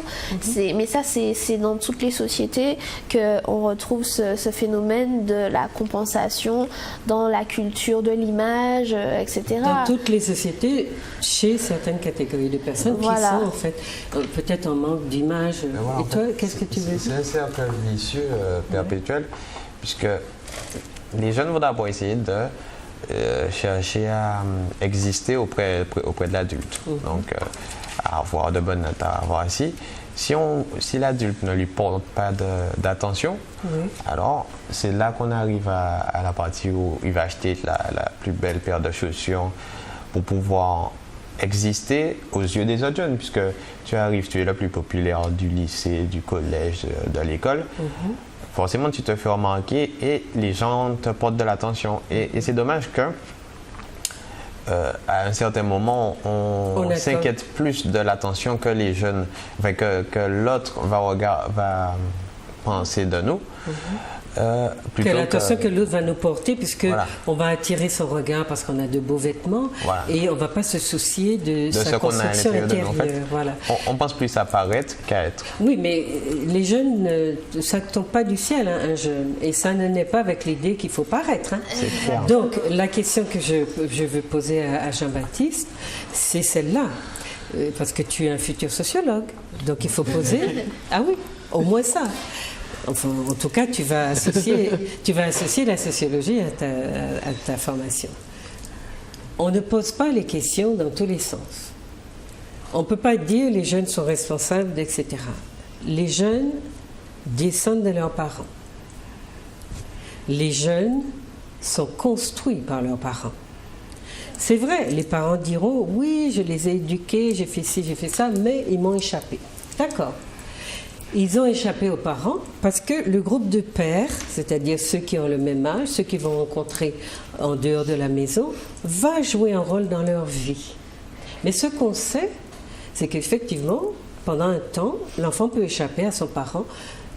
Mais ça, c'est dans toutes les sociétés qu'on retrouve ce phénomène de la compensation dans la culture de l'image, etc. Dans toutes les sociétés, chez certaines catégories de personnes qui sont en fait peut-être en manque d'image. Voilà, et toi, qu'est-ce que tu veux dire? C'est un cercle vicieux perpétuel, puisque les jeunes vont d'abord essayer de chercher à exister auprès de l'adulte. Donc, à avoir de bonnes notes, à avoir assis. Si l'adulte ne lui porte pas d'attention, alors c'est là qu'on arrive à la partie où il va acheter la plus belle paire de chaussures pour pouvoir exister aux yeux des autres jeunes, puisque tu arrives, tu es le plus populaire du lycée, du collège, de l'école. Forcément, tu te fais remarquer et les gens te portent de l'attention. Et c'est dommage que à un certain moment, on s'inquiète plus de l'attention que les jeunes, enfin, que l'autre va penser de nous. Que l'attention que l'autre va nous porter, puisque on va attirer son regard parce qu'on a de beaux vêtements et on ne va pas se soucier de sa construction intérieure. En fait, on pense plus à paraître qu'à être. Oui, mais les jeunes, ça ne tombe pas du ciel, hein, un jeune. Et ça ne naît pas avec l'idée qu'il faut paraître. Hein. C'est clair. Donc, la question que je veux poser à Jean-Baptiste, c'est celle-là. Parce que tu es un futur sociologue. Donc, il faut poser... Ah oui, au moins ça. Enfin, en tout cas, tu vas associer la sociologie à ta formation. On ne pose pas les questions dans tous les sens. On ne peut pas dire les jeunes sont responsables, etc. Les jeunes descendent de leurs parents. Les jeunes sont construits par leurs parents. C'est vrai, les parents diront « oui, je les ai éduqués, j'ai fait ci, j'ai fait ça, mais ils m'ont échappé ». D'accord. Ils ont échappé aux parents parce que le groupe de pères, c'est-à-dire ceux qui ont le même âge, ceux qui vont rencontrer en dehors de la maison, va jouer un rôle dans leur vie. Mais ce qu'on sait, c'est qu'effectivement, pendant un temps, l'enfant peut échapper à son parent,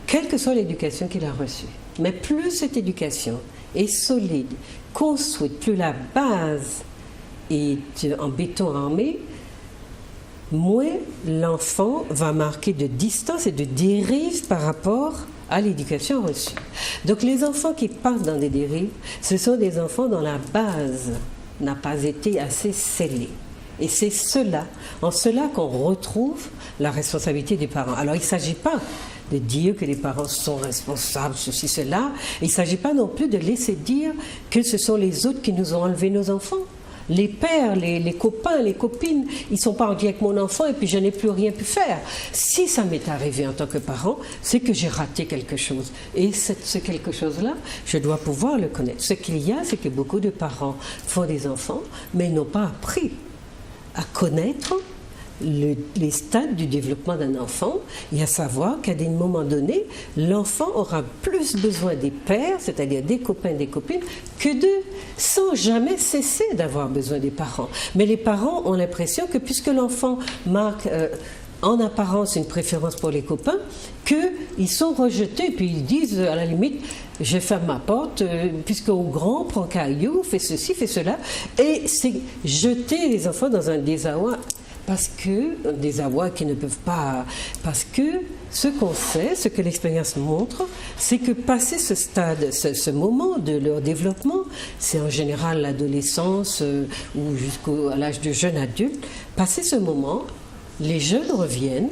quelle que soit l'éducation qu'il a reçue. Mais plus cette éducation est solide, construite, plus la base est en béton armé, moins l'enfant va marquer de distance et de dérive par rapport à l'éducation reçue. Donc les enfants qui partent dans des dérives, ce sont des enfants dont la base n'a pas été assez scellée. Et c'est en cela qu'on retrouve la responsabilité des parents. Alors il ne s'agit pas de dire que les parents sont responsables, ceci, cela. Il ne s'agit pas non plus de laisser dire que ce sont les autres qui nous ont enlevé nos enfants. Les pères, les copains, les copines, ils ne sont pas en lien avec mon enfant et puis je n'ai plus rien pu faire. Si ça m'est arrivé en tant que parent, c'est que j'ai raté quelque chose. Et ce quelque chose-là, je dois pouvoir le connaître. Ce qu'il y a, c'est que beaucoup de parents font des enfants, mais ils n'ont pas appris à connaître les stades du développement d'un enfant et à savoir qu'à des moments donnés, l'enfant aura plus besoin des pères, c'est-à-dire des copains, des copines, que d'eux, sans jamais cesser d'avoir besoin des parents. Mais les parents ont l'impression que puisque l'enfant marque en apparence une préférence pour les copains, qu'ils sont rejetés, puis ils disent à la limite, je ferme ma porte, puisque au grand prend caillou, fait ceci, fait cela, et c'est jeter les enfants dans un désarroi. Parce que, des avoirs qui ne peuvent pas... Parce que ce qu'on sait, ce que l'expérience montre, c'est que passer ce stade, ce moment de leur développement, c'est en général l'adolescence ou jusqu'à l'âge de jeune adulte, passer ce moment, les jeunes reviennent,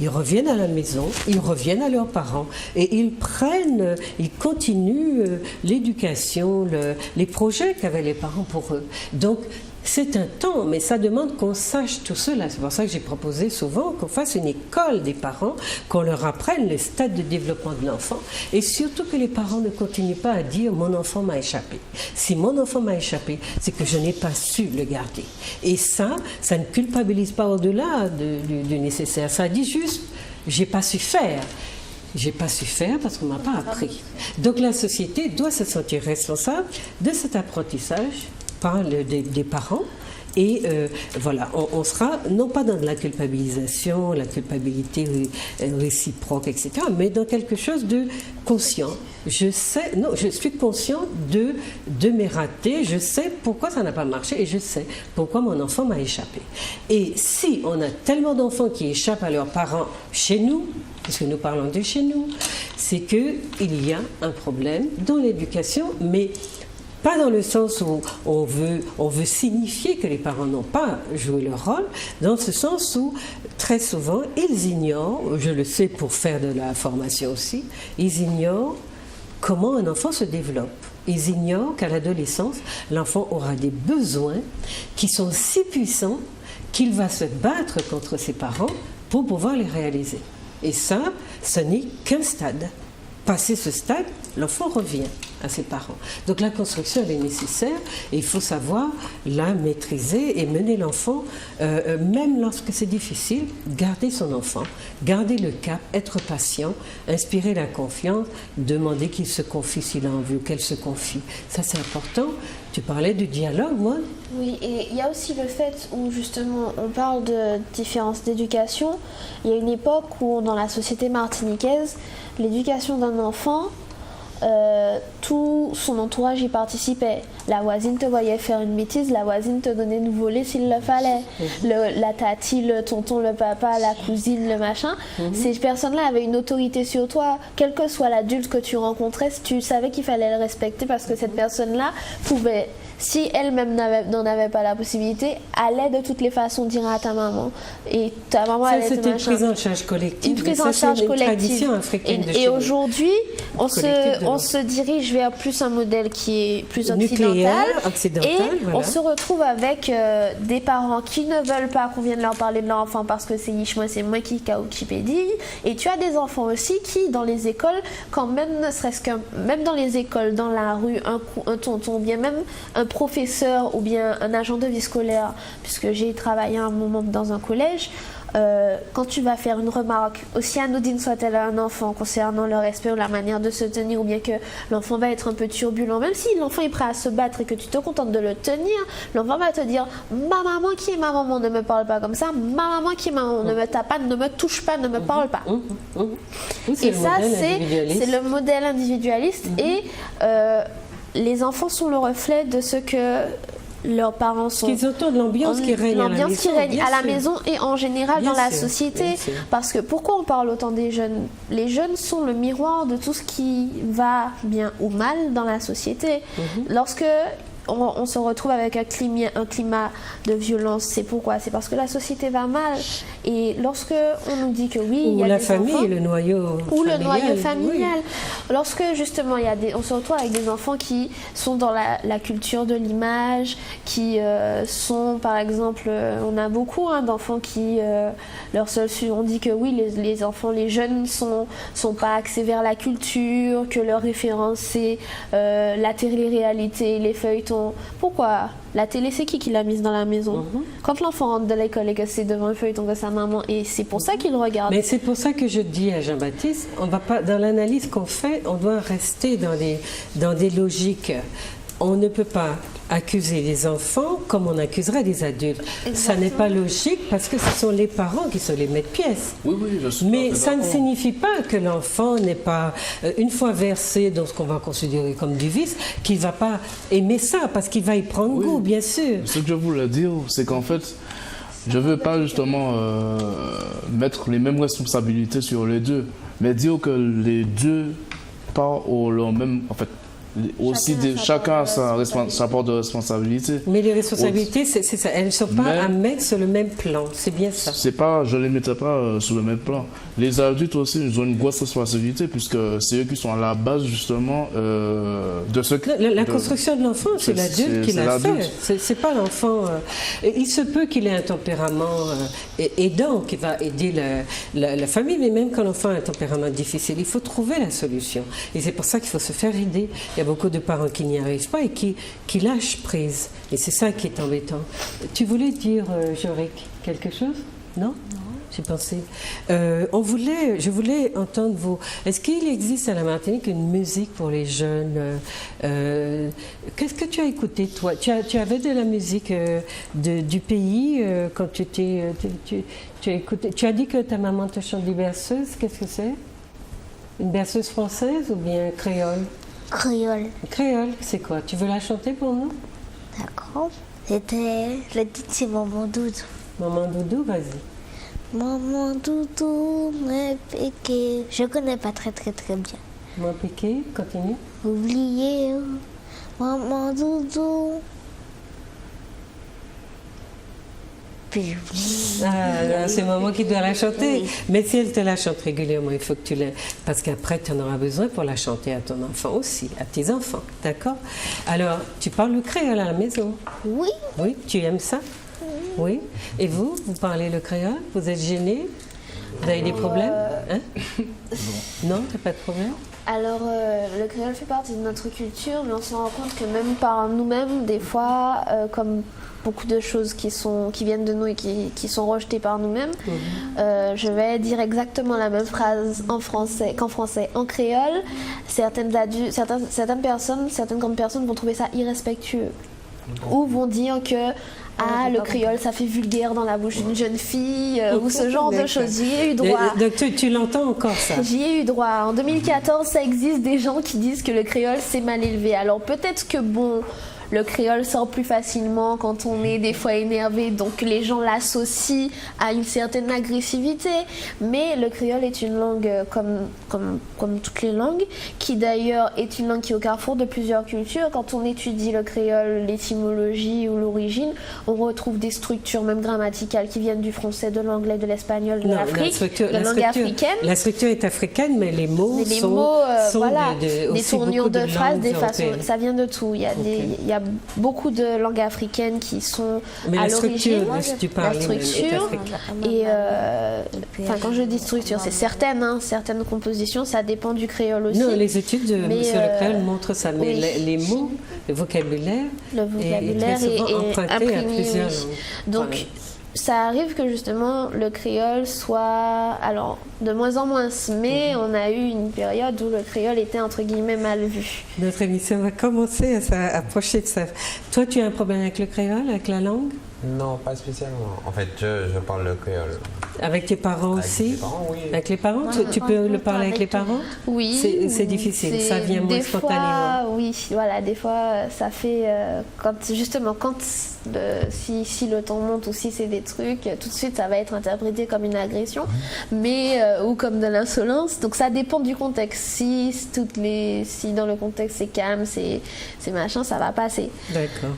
ils reviennent à la maison, ils reviennent à leurs parents et ils continuent l'éducation, les projets qu'avaient les parents pour eux. Donc, c'est un temps, mais ça demande qu'on sache tout cela. C'est pour ça que j'ai proposé souvent qu'on fasse une école des parents, qu'on leur apprenne le stade de développement de l'enfant et surtout que les parents ne continuent pas à dire « mon enfant m'a échappé ». Si mon enfant m'a échappé, c'est que je n'ai pas su le garder. Et ça ne culpabilise pas au-delà du nécessaire. Ça dit juste « j'ai pas su faire ». J'ai pas su faire parce qu'on m'a pas appris. Donc la société doit se sentir responsable de cet apprentissage par des parents et voilà, on sera non pas dans de la culpabilisation, la culpabilité réciproque, etc., mais dans quelque chose de conscient. Je suis conscient de mes ratés, je sais pourquoi ça n'a pas marché et je sais pourquoi mon enfant m'a échappé. Et si on a tellement d'enfants qui échappent à leurs parents chez nous, puisque nous parlons de chez nous, c'est qu'il y a un problème dans l'éducation, mais pas dans le sens où on veut signifier que les parents n'ont pas joué leur rôle, dans ce sens où très souvent ils ignorent, je le sais pour faire de la formation aussi, ils ignorent comment un enfant se développe. Ils ignorent qu'à l'adolescence, l'enfant aura des besoins qui sont si puissants qu'il va se battre contre ses parents pour pouvoir les réaliser. Et ça, ce n'est qu'un stade. Passé ce stade, l'enfant revient à ses parents. Donc la construction, elle est nécessaire et il faut savoir la maîtriser et mener l'enfant, même lorsque c'est difficile, garder son enfant, garder le cap, être patient, inspirer la confiance, demander qu'il se confie s'il a envie ou qu'elle se confie. Ça, c'est important. Tu parlais du dialogue, moi. Oui, et il y a aussi le fait où justement on parle de différence d'éducation. Il y a une époque où dans la société martiniquaise, l'éducation d'un enfant, tout son entourage y participait. La voisine te voyait faire une bêtise, la voisine te donnait de voler s'il le fallait. La tati, le tonton, le papa, la cousine, le machin. Ces personnes-là avaient une autorité sur toi. Quel que soit l'adulte que tu rencontrais, tu savais qu'il fallait le respecter parce que cette personne-là pouvait, si elle-même n'en avait pas la possibilité, allait de toutes les façons dire à ta maman. Et ta maman allait te c'était une machin. prise en charge collective. Une prise en charge collective. Tradition africaine de chez Et nous. aujourd'hui, on se dirige vers plus un modèle qui est plus Nucléaire, occidental. Et voilà. on se retrouve avec des parents qui ne veulent pas qu'on vienne leur parler de leur enfant parce que c'est c'est moi qui Wikipédie. Et tu as des enfants aussi qui, dans les écoles, quand même, ne serait-ce que même dans les écoles, dans la rue, un tonton, bien même un professeur ou bien un agent de vie scolaire, puisque j'ai travaillé un moment dans un collège, quand tu vas faire une remarque, aussi anodine soit-elle à un enfant concernant le respect ou la manière de se tenir, ou bien que l'enfant va être un peu turbulent, même si l'enfant est prêt à se battre et que tu te contentes de le tenir, l'enfant va te dire « Ma maman qui est ma maman ne me parle pas comme ça, ma maman qui est ma maman ne me tape pas, ne me touche pas, ne me parle pas. » Et ça, c'est le modèle individualiste. Et les enfants sont le reflet de ce que leurs parents sont. Qu'ils entendent l'ambiance qui règne à la maison. Qui règne à la maison et en général Bien dans la sûr, société. bien sûr. Parce que pourquoi on parle autant des jeunes? Les jeunes sont le miroir de tout ce qui va bien ou mal dans la société. Lorsque on se retrouve avec un climat de violence, c'est pourquoi? C'est parce que la société va mal. Et lorsque on nous dit que oui, il y a la des famille, enfants, le noyau ou familial, le noyau familial. oui. Lorsque justement on se retrouve avec des enfants qui sont dans la culture de l'image, qui sont par exemple, on a beaucoup d'enfants qui on dit que oui, les enfants, les jeunes sont pas axés vers la culture, que leur référence c'est la télé-réalité, les feuilletons. Pourquoi? La télé, c'est qui l'a mise dans la maison? Quand l'enfant rentre de l'école et que c'est devant un feuilleton de sa maman, et c'est pour ça qu'il regarde. Mais c'est pour ça que je dis à Jean-Baptiste, on va pas, dans l'analyse qu'on fait, on doit rester dans des logiques. On ne peut pas accuser les enfants comme on accuserait des adultes. Exactement. Ça n'est pas logique parce que ce sont les parents qui sont les maîtres-pièces. Oui, je suis Mais pas ça ne d'accord. signifie pas que l'enfant n'est pas, une fois versé dans ce qu'on va considérer comme du vice, qu'il ne va pas aimer ça parce qu'il va y prendre goût, bien sûr. Ce que je voulais dire, c'est qu'en fait, je ne veux pas justement mettre les mêmes responsabilités sur les deux, mais dire que les deux partent au leur même... En fait, aussi chacun a sa part de responsabilité. Mais les responsabilités, c'est ça. Elles ne sont pas à mettre sur le même plan. C'est bien ça. C'est pas, je ne les mettrai pas sur le même plan. Les adultes aussi, ils ont une grosse responsabilité puisque c'est eux qui sont à la base justement de ce... La construction de l'enfant, c'est l'adulte qui l'a fait. C'est pas l'enfant. Il se peut qu'il ait un tempérament aidant qui va aider la famille, mais même quand l'enfant a un tempérament difficile, il faut trouver la solution. Et c'est pour ça qu'il faut se faire aider. Il y a beaucoup de parents qui n'y arrivent pas et qui lâchent prise. Et c'est ça qui est embêtant. Tu voulais dire, Jorik, quelque chose? Non? J'ai pensé. Je voulais entendre vos... Est-ce qu'il existe à la Martinique une musique pour les jeunes? Qu'est-ce que tu as écouté, toi? Tu avais de la musique du pays quand tu as écouté... Tu as dit que ta maman te chante des berceuses. Qu'est-ce que c'est? Une berceuse française ou bien créole? Créole. Créole, c'est quoi? Tu veux la chanter pour nous? D'accord. Le titre, c'est Maman Doudou. Maman Doudou, vas-y. Maman Doudou, me piqué. Je connais pas très bien. Maman Piqué, continue. Oublié, Maman Doudou. Puis j'oublie. C'est maman qui doit la chanter. Oui. Mais si elle te la chante régulièrement, il faut que tu la... Parce qu'après, tu en auras besoin pour la chanter à ton enfant aussi, à tes enfants. D'accord? Alors, tu parles le créole à la maison? Oui. Oui, tu aimes ça? Oui. Et vous parlez le créole? Vous êtes gêné? Vous avez des problèmes hein? Non, t'as pas de problème? Alors, le créole fait partie de notre culture, mais on se rend compte que même par nous-mêmes, des fois, comme beaucoup de choses qui viennent de nous et qui sont rejetées par nous-mêmes, je vais dire exactement la même phrase en français qu'en français. En créole, certaines grandes personnes vont trouver ça irrespectueux ou vont dire que le créole, ça fait vulgaire dans la bouche d'une jeune fille, ou ce genre de choses. J'y ai eu droit. Donc tu l'entends encore, ça? J'y ai eu droit. En 2014, ça existe des gens qui disent que le créole, c'est mal élevé. Alors peut-être que le créole sort plus facilement quand on est des fois énervé, donc les gens l'associent à une certaine agressivité. Mais le créole est une langue comme toutes les langues, qui d'ailleurs est une langue qui est au carrefour de plusieurs cultures. Quand on étudie le créole, l'étymologie ou l'origine, on retrouve des structures même grammaticales qui viennent du français, de l'anglais, de l'espagnol, de l'Afrique, de la langue africaine. La structure est africaine, mais les mots sont voilà, des tournures de phrases, des façons, européennes. ça vient de tout. Il y a beaucoup de langues africaines qui sont mais à l'origine. La structure, et quand je dis structure, c'est certaines compositions, ça dépend du créole aussi. Non, les études de M. Le Créole montrent ça, mais oui. les mots, le vocabulaire est très souvent emprunté à plusieurs langues. Donc, voilà. Ça arrive que justement le créole soit, alors de moins en moins, mais on a eu une période où le créole était entre guillemets mal vu. Notre émission va commencer à s'approcher de ça. Toi, tu as un problème avec le créole, avec la langue? Non, pas spécialement. En fait, je parle le créole. Avec tes parents aussi? Avec les parents, oui. Avec les parents? Tu peux le parler avec les parents? Oui. C'est difficile, ça vient moins spontanément. Oui, voilà, des fois ça fait, si le ton monte ou si c'est des trucs, tout de suite ça va être interprété comme une agression, mais ou comme de l'insolence. Donc ça dépend du contexte. Si dans le contexte c'est calme, c'est machin, ça va passer. D'accord.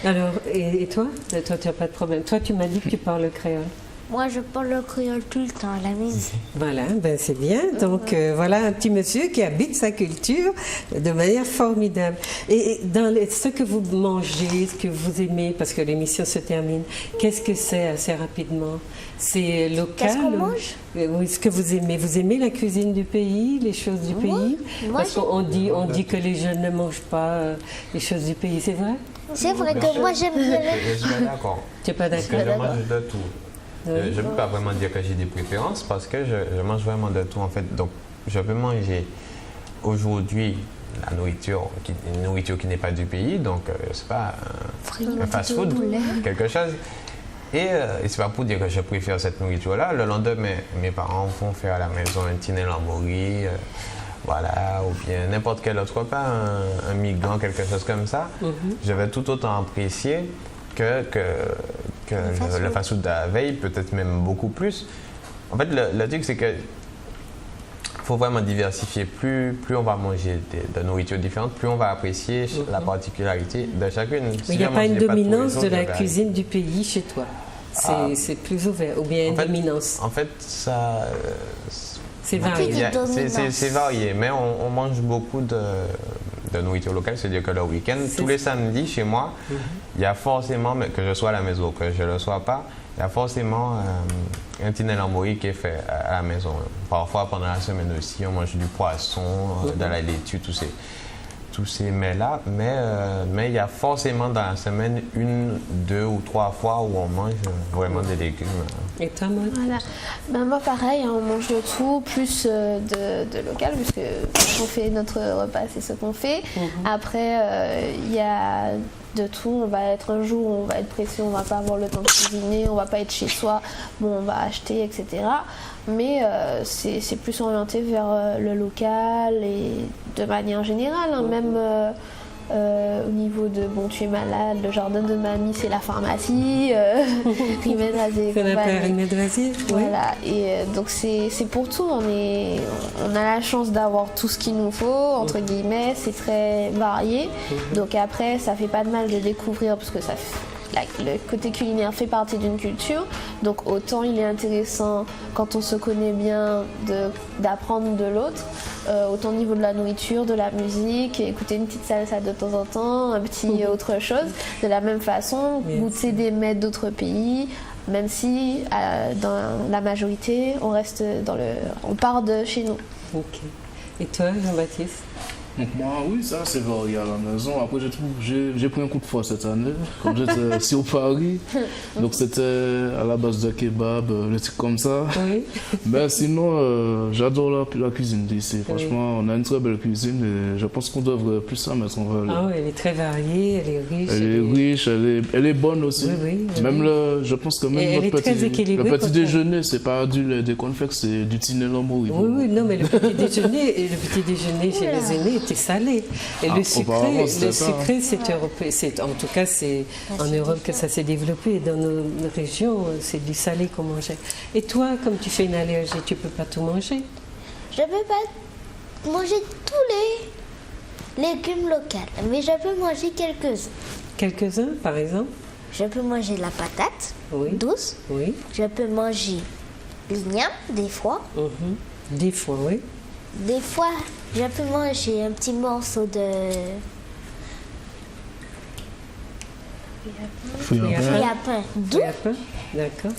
Alors, et toi? Toi, tu n'as pas de problème. Toi, tu m'as dit que tu parles le créole. Moi, je parle le créole tout le temps à la maison. Voilà, ben c'est bien. Donc, voilà un petit monsieur qui habite sa culture de manière formidable. Et dans ce que vous mangez, ce que vous aimez, parce que l'émission se termine, qu'est-ce que c'est assez rapidement? C'est local? Qu'est-ce qu'on mange? Oui, ce que vous aimez. Vous aimez la cuisine du pays, les choses du pays? Parce qu'on dit que les jeunes ne mangent pas les choses du pays, c'est vrai? C'est vrai que moi, j'aime bien Je suis pas d'accord. Tu n'es pas Parce d'accord? que je mange de tout. Je ne peux pas vraiment dire que j'ai des préférences parce que je mange vraiment de tout en fait. Donc je peux manger aujourd'hui une nourriture qui n'est pas du pays, donc c'est pas un fast-food, quelque chose. Et c'est pas pour dire que je préfère cette nourriture-là. Le lendemain, mes parents vont faire à la maison un tinel en mori, voilà, ou bien n'importe quel autre repas, un migrant, quelque chose comme ça. Je vais tout autant apprécier que le fast-food de la veille, peut-être même beaucoup plus. En fait, le truc, c'est que faut vraiment diversifier. Plus on va manger de nourriture différente, plus on va apprécier la particularité de chacune. Mais il n'y a pas une dominance de la cuisine du pays chez toi? C'est plus ouvert, ou bien une dominance? En fait, ça... C'est varié. C'est varié, mais on mange beaucoup de nourriture locale, c'est-à-dire que le week-end, tous les samedis chez moi, il y a forcément, que je sois à la maison ou que je ne le sois pas, il y a forcément un tinel en mori qui est fait à la maison. Parfois, pendant la semaine aussi, on mange du poisson, de la laitue, tous ces mets-là, mais il y a forcément dans la semaine 1, 2 ou 3 fois où on mange vraiment des légumes. Et toi, Maud? Voilà. Ben moi pareil, on mange de tout, plus de local, puisque quand on fait notre repas, c'est ce qu'on fait. Après, il y a de tout. On va être un jour, on va être pressé, on va pas avoir le temps de cuisiner, on va pas être chez soi, bon, on va acheter, etc. Mais c'est plus orienté vers le local et de manière générale, hein, même au niveau de bon, tu es malade, le jardin de mamie, c'est la pharmacie, Rimet Rasé. C'est la paire Rimet Rasé, voilà, et donc c'est pour tout. On a la chance d'avoir tout ce qu'il nous faut, entre guillemets, c'est très varié. Donc après, ça fait pas de mal de découvrir, parce que le côté culinaire fait partie d'une culture, donc autant il est intéressant quand on se connaît bien d'apprendre de l'autre, autant au niveau de la nourriture, de la musique, écouter une petite salsa de temps en temps, un petit autre chose, de la même façon, goûter des mets d'autres pays, même si dans la majorité, on part de chez nous. Ok. Et toi, Jean-Baptiste? Donc moi, oui, ça c'est varié à la maison. Après, j'ai pris un coup de foie cette année, quand j'étais sur Paris. Donc c'était à la base de kebab, des trucs comme ça. Oui. Mais sinon, j'adore la cuisine d'ici. Franchement, on a une très belle cuisine et je pense qu'on devrait plus ça mettre en valeur. Ah oui, elle est très variée, elle est riche. Elle est bonne aussi. Oui, oui, même je pense que même le petit déjeuner, c'est pas des cornflakes, c'est du tinelamo. Oui, non, mais le petit déjeuner chez les aînés était salé. Et le sucré, c'est européen. En tout cas, c'est en Europe que ça s'est développé. Dans nos régions, c'est du salé qu'on mangeait. Et toi, comme tu fais une allergie, tu peux pas tout manger? Je peux pas manger tous les légumes locaux, mais je peux manger quelques-uns. Quelques-uns, par exemple? Je peux manger la patate douce. Oui. Je peux manger l'igname, des fois. Des fois, oui. Des fois, je peux manger un petit morceau de Fruits à pain doux. D'accord.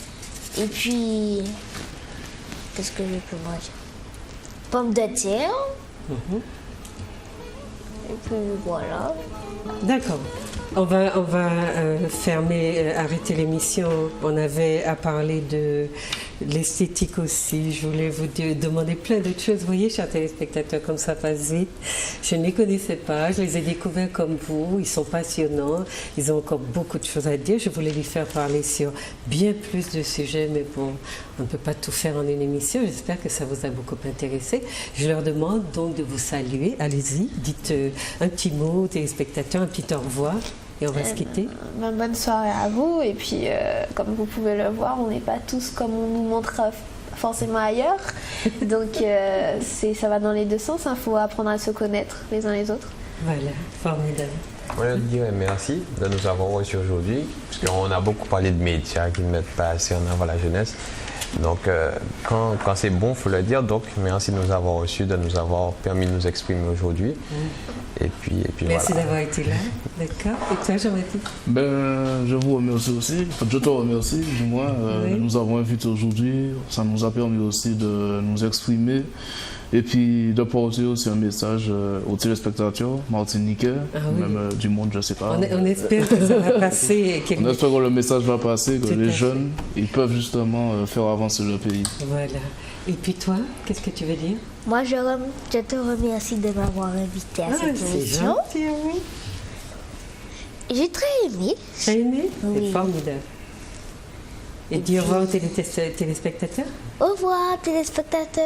Et puis, qu'est-ce que je peux manger? Pommes de terre. Et puis voilà. D'accord. On va arrêter l'émission. On avait à parler de l'esthétique aussi. Je voulais vous demander plein d'autres choses. Vous voyez, chers téléspectateurs, comme ça passe vite. Je ne les connaissais pas. Je les ai découverts comme vous. Ils sont passionnants. Ils ont encore beaucoup de choses à dire. Je voulais les faire parler sur bien plus de sujets, mais bon, on ne peut pas tout faire en une émission. J'espère que ça vous a beaucoup intéressé. Je leur demande donc de vous saluer. Allez-y, dites un petit mot aux téléspectateurs, un petit au revoir. Et on va se quitter. Bonne soirée à vous. Et puis, comme vous pouvez le voir, on n'est pas tous comme on nous montre forcément ailleurs. Donc, ça va dans les deux sens. Il faut apprendre à se connaître les uns les autres. Voilà, formidable. Je dirais merci de nous avoir reçus aujourd'hui, parce qu'on a beaucoup parlé de médias qui ne mettent pas assez en avant la jeunesse. Donc, quand c'est bon, il faut le dire. Donc, merci de nous avoir reçus, de nous avoir permis de nous exprimer aujourd'hui. Et puis merci voilà. d'avoir été là. D'accord. Et toi, Jean-Baptiste? Je vous remercie aussi. Je te remercie, du moins, de nous avoir invités aujourd'hui. Ça nous a permis aussi de nous exprimer. Et puis de porter aussi un message aux téléspectateurs martiniquais, même du monde, je ne sais pas. On espère que ça va passer. On espère que le message va passer, que les jeunes, ils peuvent justement faire avancer le pays. Voilà. Et puis toi, qu'est-ce que tu veux dire? Moi, je te remercie de m'avoir invité à cette émission. C'est gentil, oui. J'ai très aimé. T'as aimé? Oui. C'est formidable. Et dis au revoir aux téléspectateurs. Au revoir, téléspectateurs.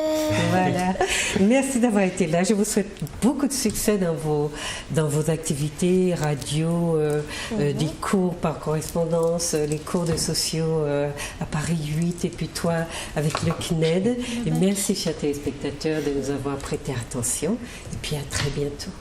Voilà. Merci d'avoir été là. Je vous souhaite beaucoup de succès dans vos activités, radio, des cours par correspondance, les cours de sociaux à Paris 8 et puis toi avec le CNED. Et merci, chers téléspectateurs, de nous avoir prêté attention. Et puis à très bientôt.